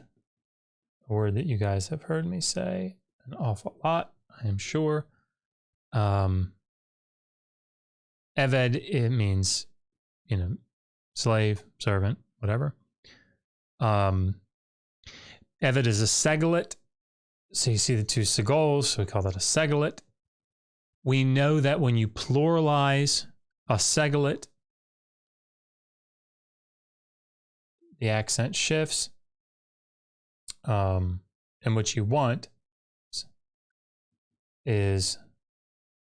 a word that you guys have heard me say an awful lot, I am sure. Eved, it means, slave, servant, whatever. Eved is a segelet. So you see the two segols, so we call that a segelet. We know that when you pluralize a segelet, the accent shifts. And what you want is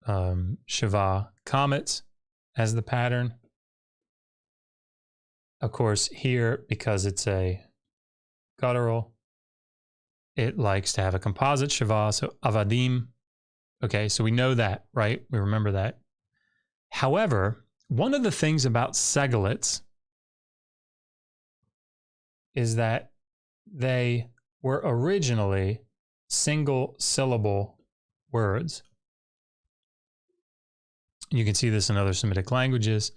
Shava comets as the pattern. Of course, here, because it's a guttural, it likes to have a composite Shava, so Avadim. Okay, so we know that, right? We remember that. However, one of the things about segelets is that they were originally single syllable words. You can see this in other Semitic languages,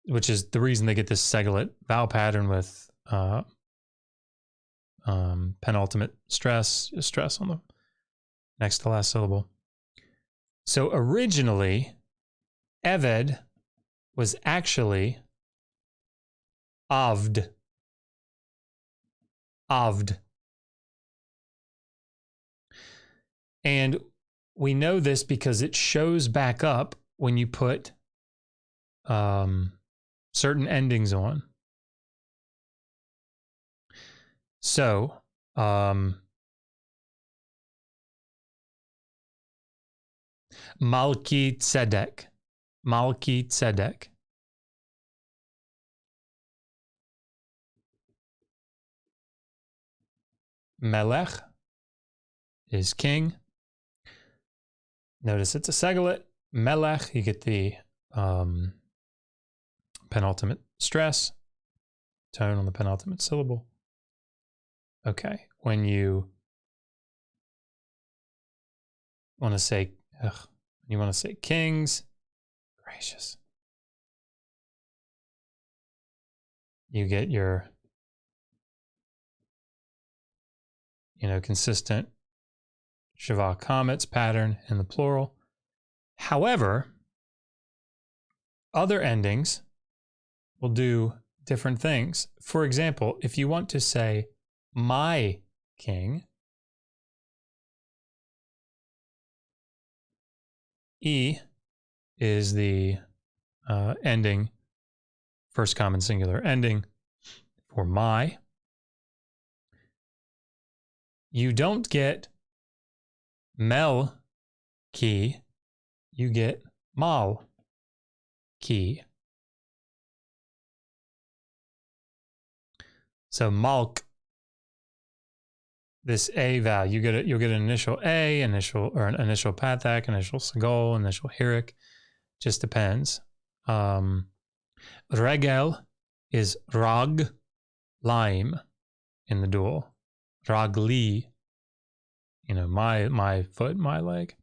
which is the reason they get this segelet vowel pattern with penultimate stress on the next to last syllable. So originally, Eved was actually Avd. And we know this because it shows back up when you put certain endings on. So, Malki Tzedek. Melech is king. Notice it's a segelet. Melech, you get the penultimate stress, tone on the penultimate syllable. Okay, when you want to say, kings, gracious, you get your, consistent Shava comets pattern in the plural. However, other endings will do different things. For example, if you want to say my king, E is the ending, first common singular ending for my. You don't get mel ki, you get mal ki. So malk, this a vowel, you'll get an initial a, an initial pathak, initial segol, initial hirik, just depends. Regel is rag laim in the dual. Ragli, my foot, my leg.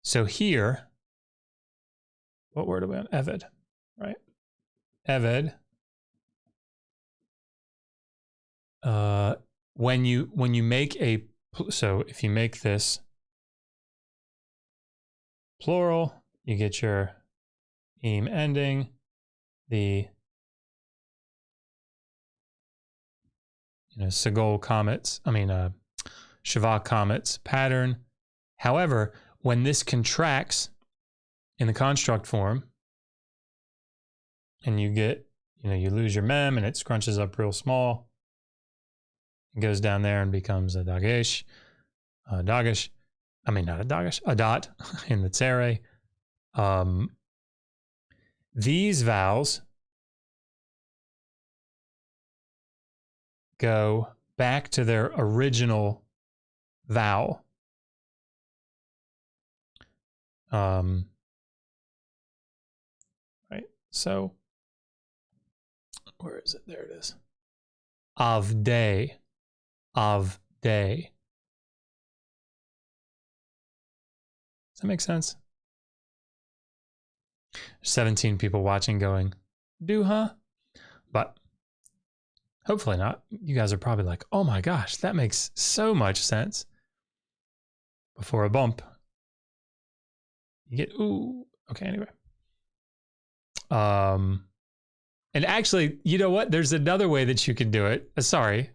So here, what word are we on? Eved, right? Eved. When you make so if you make this plural, you get your im ending, the Segol comets, Shiva comets pattern. However, when this contracts in the construct form and you get, you lose your mem and it scrunches up real small, it goes down there and becomes a dagesh, a dot in the tsere. These vowels go back to their original vowel. Right. So where is it? There it is. Of day. Does that make sense? 17 people watching going, but hopefully not. You guys are probably like, oh my gosh, that makes so much sense. Before a bump, you get ooh. Okay, anyway. And actually, you know what? There's another way that you can do it. Sorry.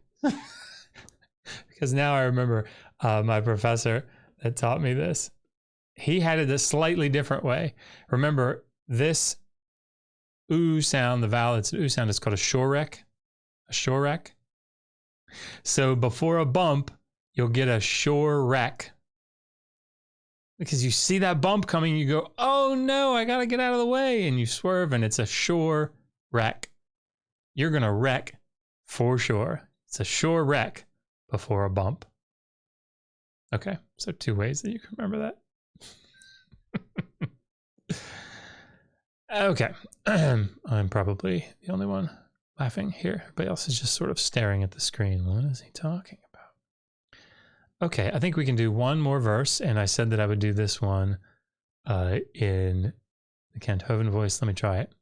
Because now I remember my professor that taught me this. He had it a slightly different way. Remember, this oo sound, the vowel, it's an oo sound, is called a shorek. A shorek. So before a bump, you'll get a shorek. Because you see that bump coming, you go, oh no, I gotta get out of the way. And you swerve, and it's a shorek. You're gonna wreck for sure. It's a shorek before a bump. Okay, so 2 ways that you can remember that. Okay, I'm probably the only one laughing here. Everybody else is just sort of staring at the screen. What is he talking about? Okay, I think we can do one more verse, and I said that I would do this one in the Kenthoven voice. Let me try it.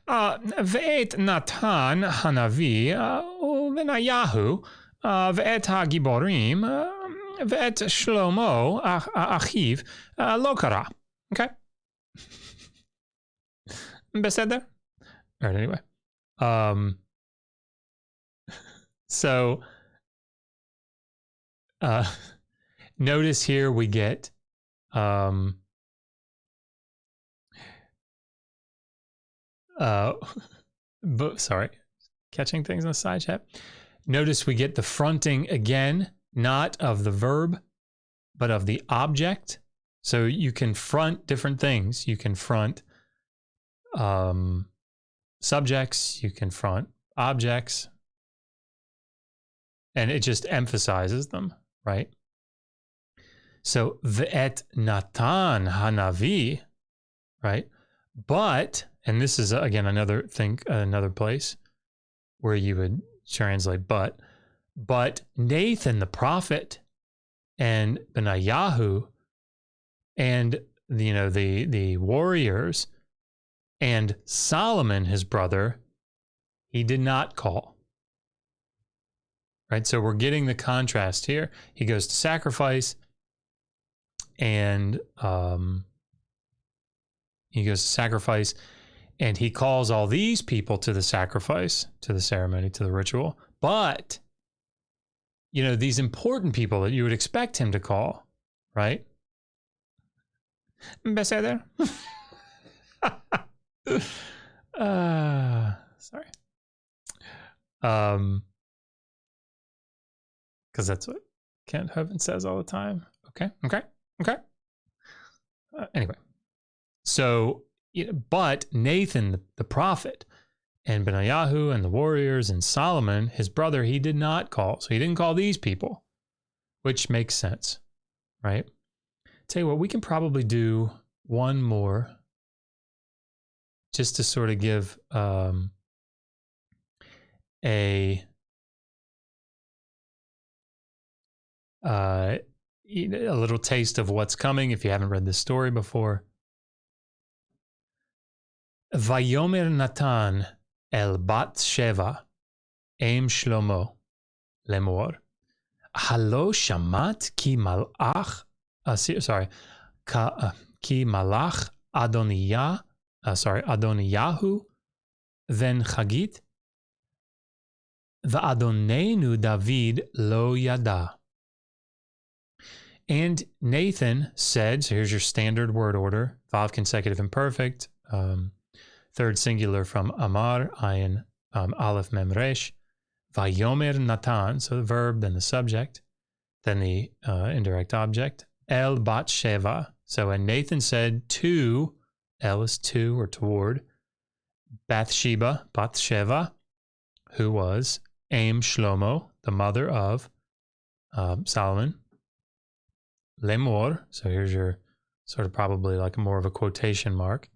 Ve'et Natan Hanavi Venayahu Ve'et HaGiborim Ve'et Shlomo Achiv Lokara. Okay? Beseder? All right, anyway. So notice here we get sorry, catching things in the side chat. Notice we get the fronting again, not of the verb, but of the object. So you can front different things. You can front subjects, you can front objects, and it just emphasizes them, right? So ve'et Natan Hanavi, right? But, and this is again another thing, another place where you would translate but Nathan the prophet and Benayahu and the warriors and Solomon his brother, he did not call. Right? So we're getting the contrast here. He goes to sacrifice, and he calls all these people to the sacrifice, to the ceremony, to the ritual. But, these important people that you would expect him to call, right? Beseder. Sorry. Because that's what Kenthoven says all the time. Okay. Anyway, so, but Nathan, the prophet, and Benayahu and the warriors and Solomon, his brother, he did not call. So he didn't call these people, which makes sense, right? Tell you what, we can probably do one more just to sort of give a little taste of what's coming if you haven't read this story before. Vayomer Natan el bat Sheva em Shlomo lemor halo shamat ki malach ki malach Adoniyahu then Chagit Va'adonenu David lo yada. And Nathan said, so here's your standard word order, Vav consecutive imperfect, third singular from Amar, Ayin, Aleph Mem Resh, Vayomer Natan, so the verb, then the subject, then the indirect object, El Bat Sheva. So and Nathan said to, El is to or toward, Bathsheba, Bathsheba, who was Aim Shlomo, the mother of Solomon, Lemor, so here's your sort of probably like more of a quotation mark.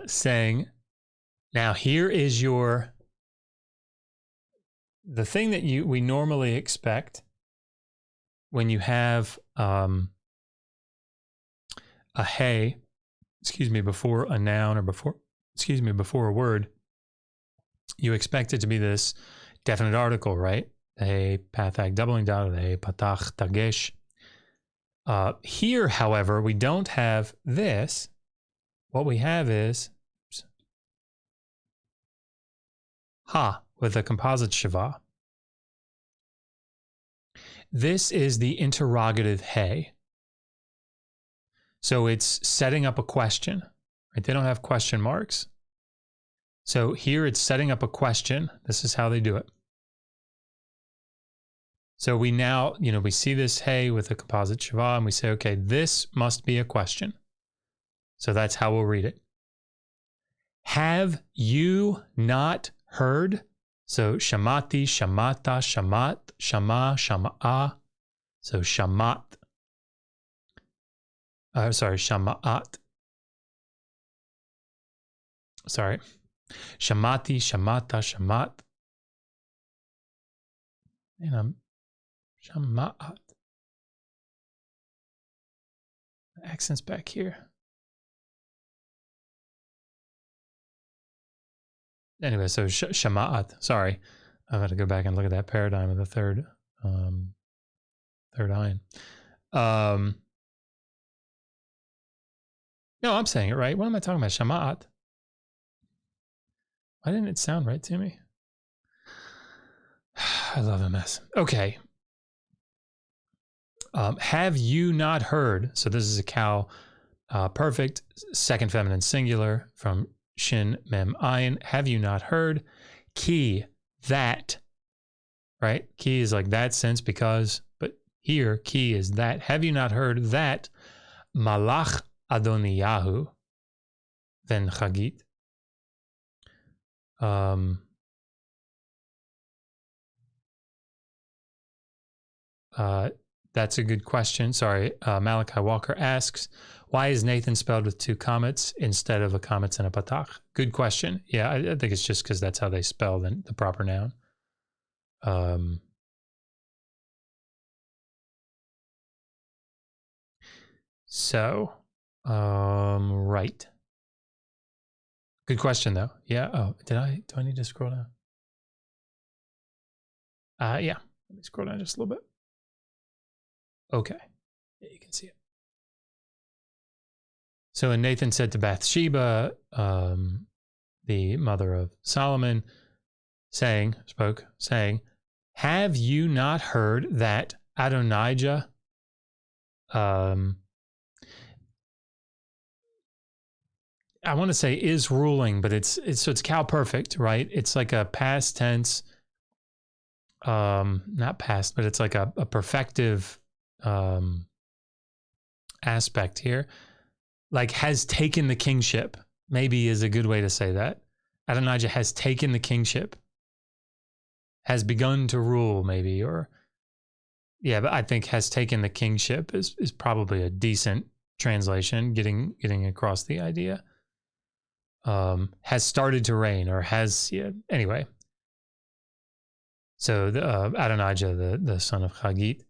Saying, now here is the thing that we normally expect when you have a hey, before a noun or before a word, you expect it to be this definite article, right? Hey, pathag doubling dot, hey, patach tagesh. Here, however, we don't have this. What we have is ha with a composite shava. This is the interrogative hey. So it's setting up a question, right? They don't have question marks. So here it's setting up a question. This is how they do it. So we now, we see this hey with a composite shava and we say, okay, this must be a question. So that's how we'll read it. Have you not heard? So shamati, shamata, shamat, shama, shama'a. So shamat. Shamaat. Sorry. Shamati, shamata, shamat. And shamaat. The accent's back here. Anyway, so shamaat. Sorry, I've got to go back and look at that paradigm of the third ayin. No, I'm saying it right. What am I talking about? Shamaat. Why didn't it sound right to me? I love a mess. Okay. Have you not heard? So this is a cow perfect, second feminine singular from Shin Mem Ayin. Have you not heard? Ki, that, right? Ki is like that sense because, but here, ki is that. Have you not heard that Malach Adoniyahu, then Chagit? That's a good question. Sorry. Malachi Walker asks, why is Nathan spelled with two comets instead of a comets and a patach? Good question. Yeah, I think it's just because that's how they spell the proper noun. Right. Good question though. Yeah. Oh, do I need to scroll down? Yeah. Let me scroll down just a little bit. Okay. Yeah, you can see it. So, and Nathan said to Bathsheba, the mother of Solomon, saying, have you not heard that Adonijah, I want to say is ruling, but it's cow perfect, right? It's like a past tense, not past, but it's like a perfective aspect here. Like has taken the kingship, maybe is a good way to say that. Adonijah has taken the kingship, has begun to rule maybe, or yeah, but I think has taken the kingship is probably a decent translation, getting across the idea. Has started to reign or has, yeah, anyway. So the Adonijah, the son of Chagit.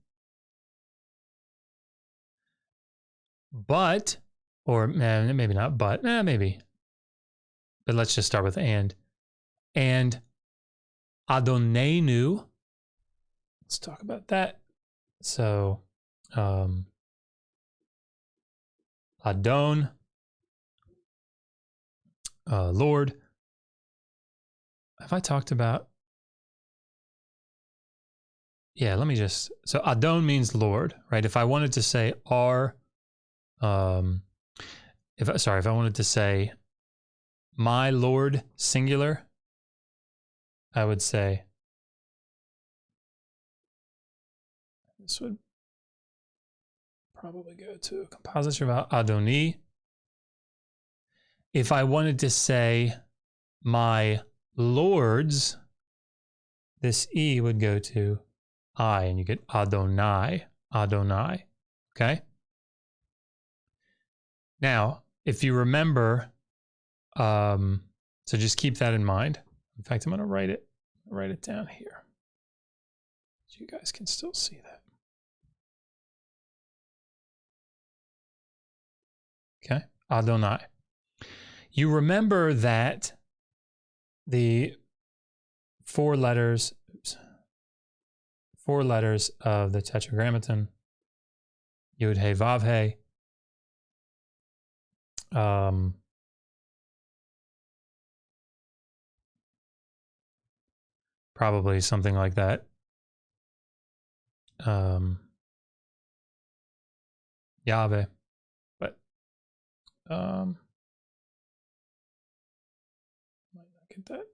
But, or maybe not, but, maybe. But let's just start with and. And Adonenu, let's talk about that. So, Adon, Lord. Have I talked about? Yeah, let me just, so Adon means Lord, right? If I wanted to say our, if I wanted to say my Lord singular, I would say, this would probably go to a composition of Adoni. If I wanted to say my lords, this E would go to I, and you get Adonai, Adonai, okay? Now, if you remember, so just keep that in mind. In fact, I'm going to write it down here so you guys can still see that. Okay, Adonai. You remember that the four letters of the Tetragrammaton, Yud He Vav He, probably something like that. Yahweh, but might not get that.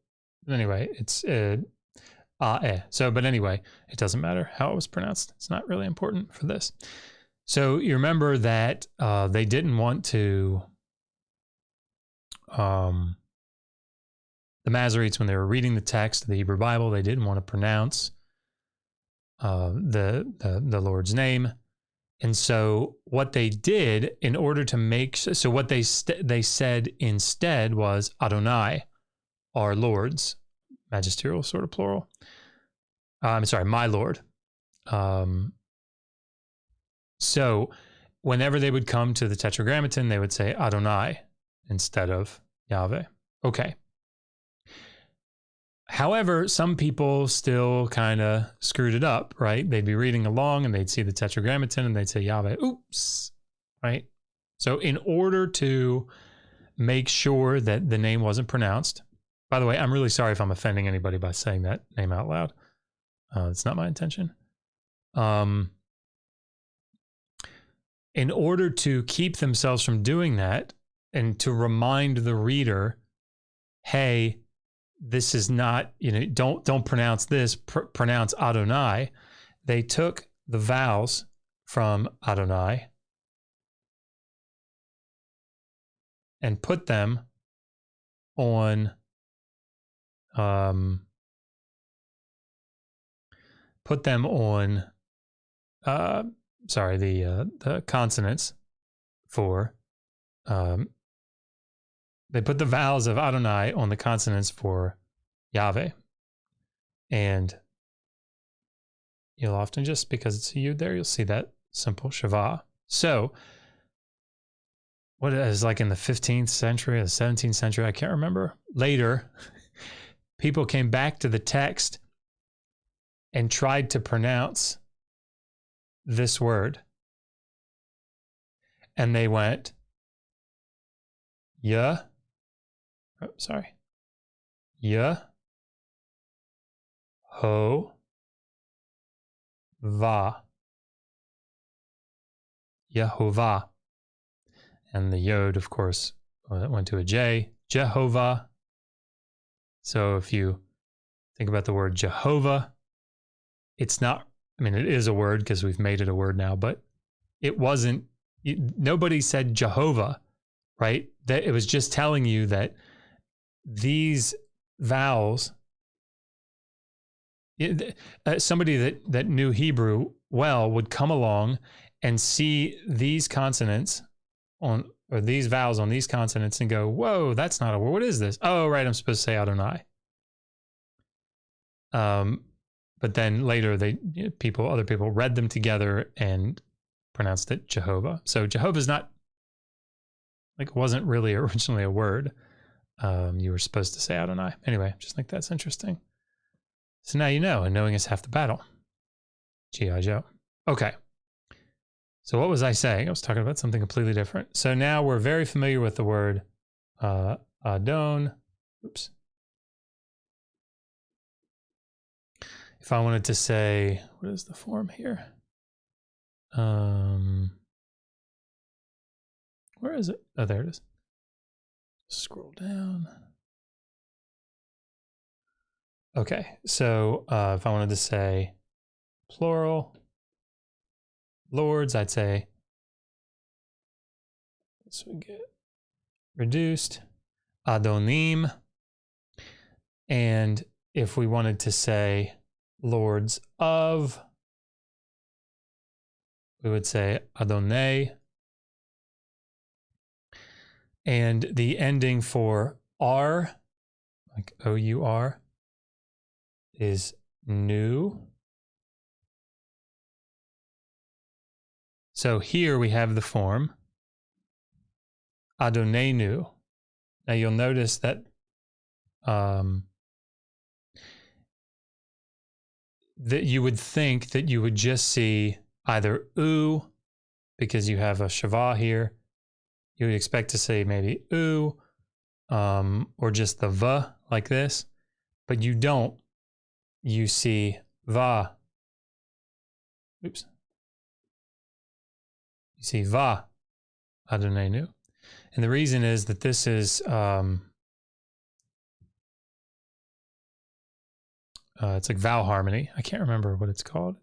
Anyway, it's so, but anyway, it doesn't matter how it was pronounced. It's not really important for this. So you remember that they didn't want to, the Masoretes, when they were reading the text of the Hebrew Bible, they didn't want to pronounce the Lord's name. And so what they did in order to make, so what they said instead was Adonai, our lords, magisterial sort of plural. I'm sorry, my Lord. So whenever they would come to the Tetragrammaton, they would say Adonai instead of Yahweh. Okay. However, some people still kind of screwed it up, right? They'd be reading along and they'd see the Tetragrammaton and they'd say Yahweh, oops, right? So in order to make sure that the name wasn't pronounced, by the way, I'm really sorry if I'm offending anybody by saying that name out loud. It's not my intention. In order to keep themselves from doing that and to remind the reader, hey, this is not, don't pronounce this, pronounce Adonai. They took the vowels from Adonai and put them on, the consonants for, they put the vowels of Adonai on the consonants for Yahweh. And you'll often, just because it's a Yud there, you'll see that simple Shavah. So what is, like in the 15th century or the 17th century, I can't remember. Later, people came back to the text and tried to pronounce this word. And they went, Yah, Ho, Va, Yehovah. And the Yod, of course, went to a J, Jehovah. So if you think about the word Jehovah, it's not, it is a word because we've made it a word now, but it wasn't, nobody said Jehovah, right? That it was just telling you that these vowels, somebody that knew Hebrew well would come along and see these consonants or these vowels on these consonants and go, whoa, that's not a word. What is this? Oh, right, I'm supposed to say Adonai. But then later other people read them together and pronounced it Jehovah. So Jehovah is not, wasn't really originally a word. You were supposed to say Adonai. Anyway, just think that's interesting. So now you know, and knowing is half the battle. G.I. Joe. Okay. So what was I saying? I was talking about something completely different. So now we're very familiar with the word Adon. Oops. If I wanted to say, what is the form here? Where is it? Oh, there it is. Scroll down. Okay, so if I wanted to say plural lords, I'd say, so we get reduced, adonim. And if we wanted to say lords of, we would say adonai. And the ending for R, like O-U-R, is new. So here we have the form Adonenu. Now you'll notice that that you would think that you would just see either U, because you have a Shavah here. You would expect to say maybe U, or just the V like this, but you don't. You see Va. Oops. You see Va, Adonenu. And the reason is that this is, it's like vowel harmony. I can't remember what it's called.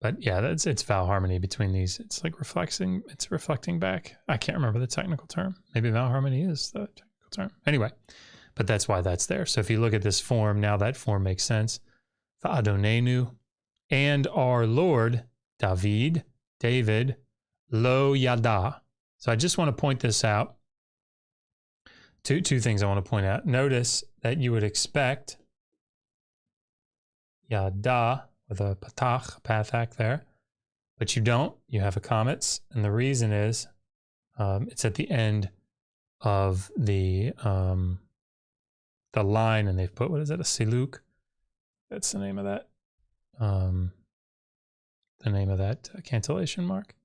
But yeah, it's vowel harmony between these. It's like reflecting back. I can't remember the technical term. Maybe vowel harmony is the technical term. Anyway, but that's why that's there. So if you look at this form, now that form makes sense. Va'adonenu, and our Lord, David, lo yada. So I just want to point this out. Two things I want to point out. Notice that you would expect yada with a pathak there, but you don't. You have a comets, and the reason is it's at the end of the line, and they've put, what is it, a siluk? That's the name of that. The name of that cantillation mark.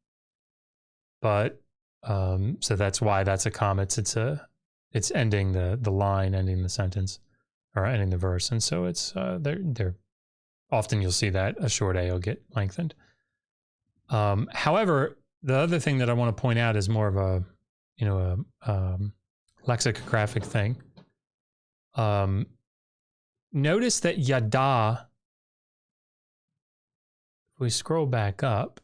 But so that's why that's a comets. It's ending the line, ending the sentence, or ending the verse, and so it's they're often you'll see that a short A will get lengthened. However, the other thing that I want to point out is more of a lexicographic thing. Notice that yada, if we scroll back up,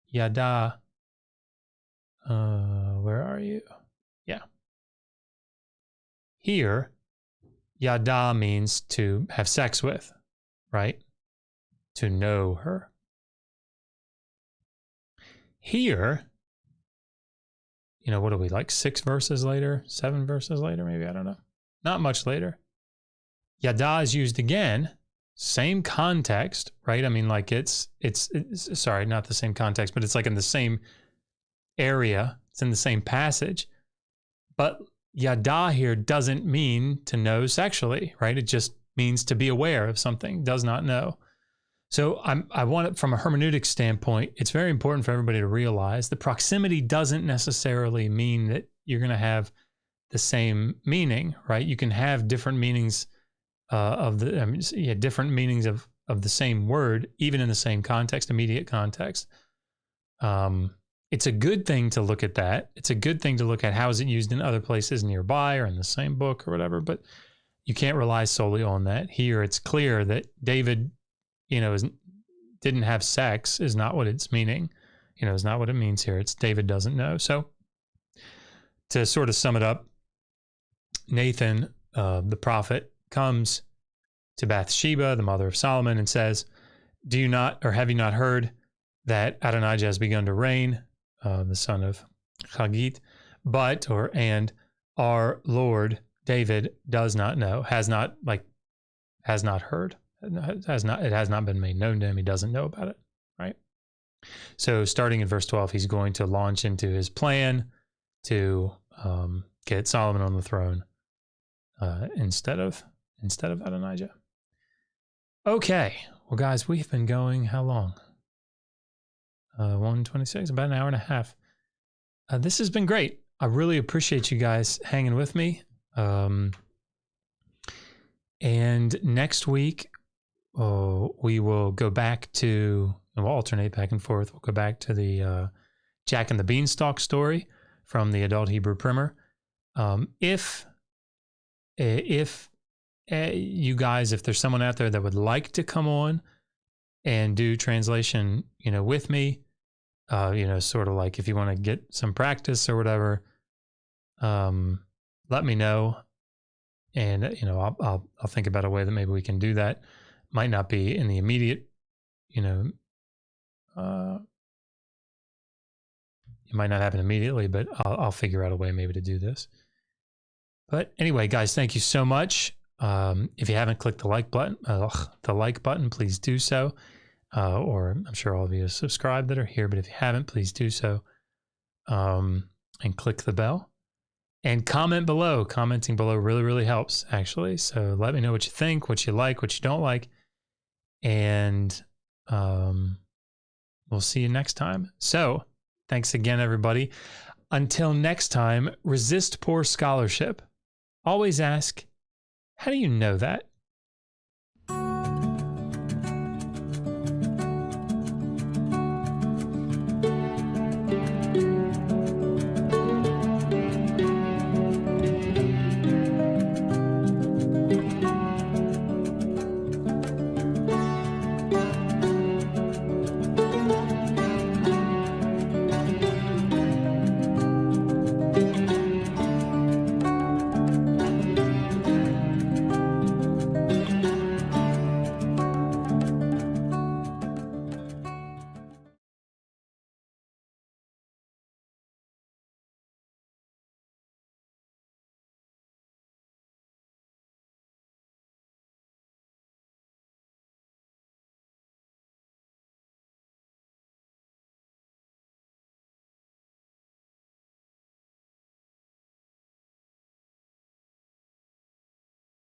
yada, where are you? Yeah. Here, yada means to have sex with, right? To know her. Here, what are we, like 6 verses later, 7 verses later, maybe, I don't know. Not much later. Yada is used again, same context, right? I mean, like it's sorry, not the same context, but it's like in the same area. It's in the same passage. But yada here doesn't mean to know sexually, right? It just means to be aware of something, does not know. So I want it from a hermeneutic standpoint, it's very important for everybody to realize that proximity doesn't necessarily mean that you're going to have the same meaning, right? You can have different meanings different meanings of the same word, even in the same context, immediate context. It's a good thing to look at that. It's a good thing to look at how is it used in other places nearby or in the same book or whatever, but you can't rely solely on that. Here, it's clear that David, didn't have sex is not what it's meaning. Is not what it means here. It's David doesn't know. So to sort of sum it up, Nathan, the prophet, comes to Bathsheba, the mother of Solomon, and says, "Do you not, or have you not heard that Adonijah has begun to reign, the son of Chagit, and our Lord David does not know, has not heard, it has not been made known to him. He doesn't know about it." Right. So starting in verse 12, he's going to launch into his plan to get Solomon on the throne instead of Adonijah. Okay. Well, guys, we've been going how long? 1:26, about an hour and a half. This has been great. I really appreciate you guys hanging with me. And next week, we will go back to, we'll alternate back and forth. We'll go back to the Jack and the Beanstalk story from the Adult Hebrew Primer. If you guys, if there's someone out there that would like to come on and do translation, with me, sort of like if you want to get some practice or whatever, let me know. And, I'll think about a way that maybe we can do that. Might not be in the immediate, it might not happen immediately, but I'll figure out a way maybe to do this. But anyway, guys, thank you so much. If you haven't clicked the like button, please do so. Or I'm sure all of you have subscribed that are here, but if you haven't, please do so. And click the bell. And comment below. Commenting below really, really helps, actually. So let me know what you think, what you like, what you don't like. And we'll see you next time. So thanks again, everybody. Until next time, resist poor scholarship. Always ask, how do you know that?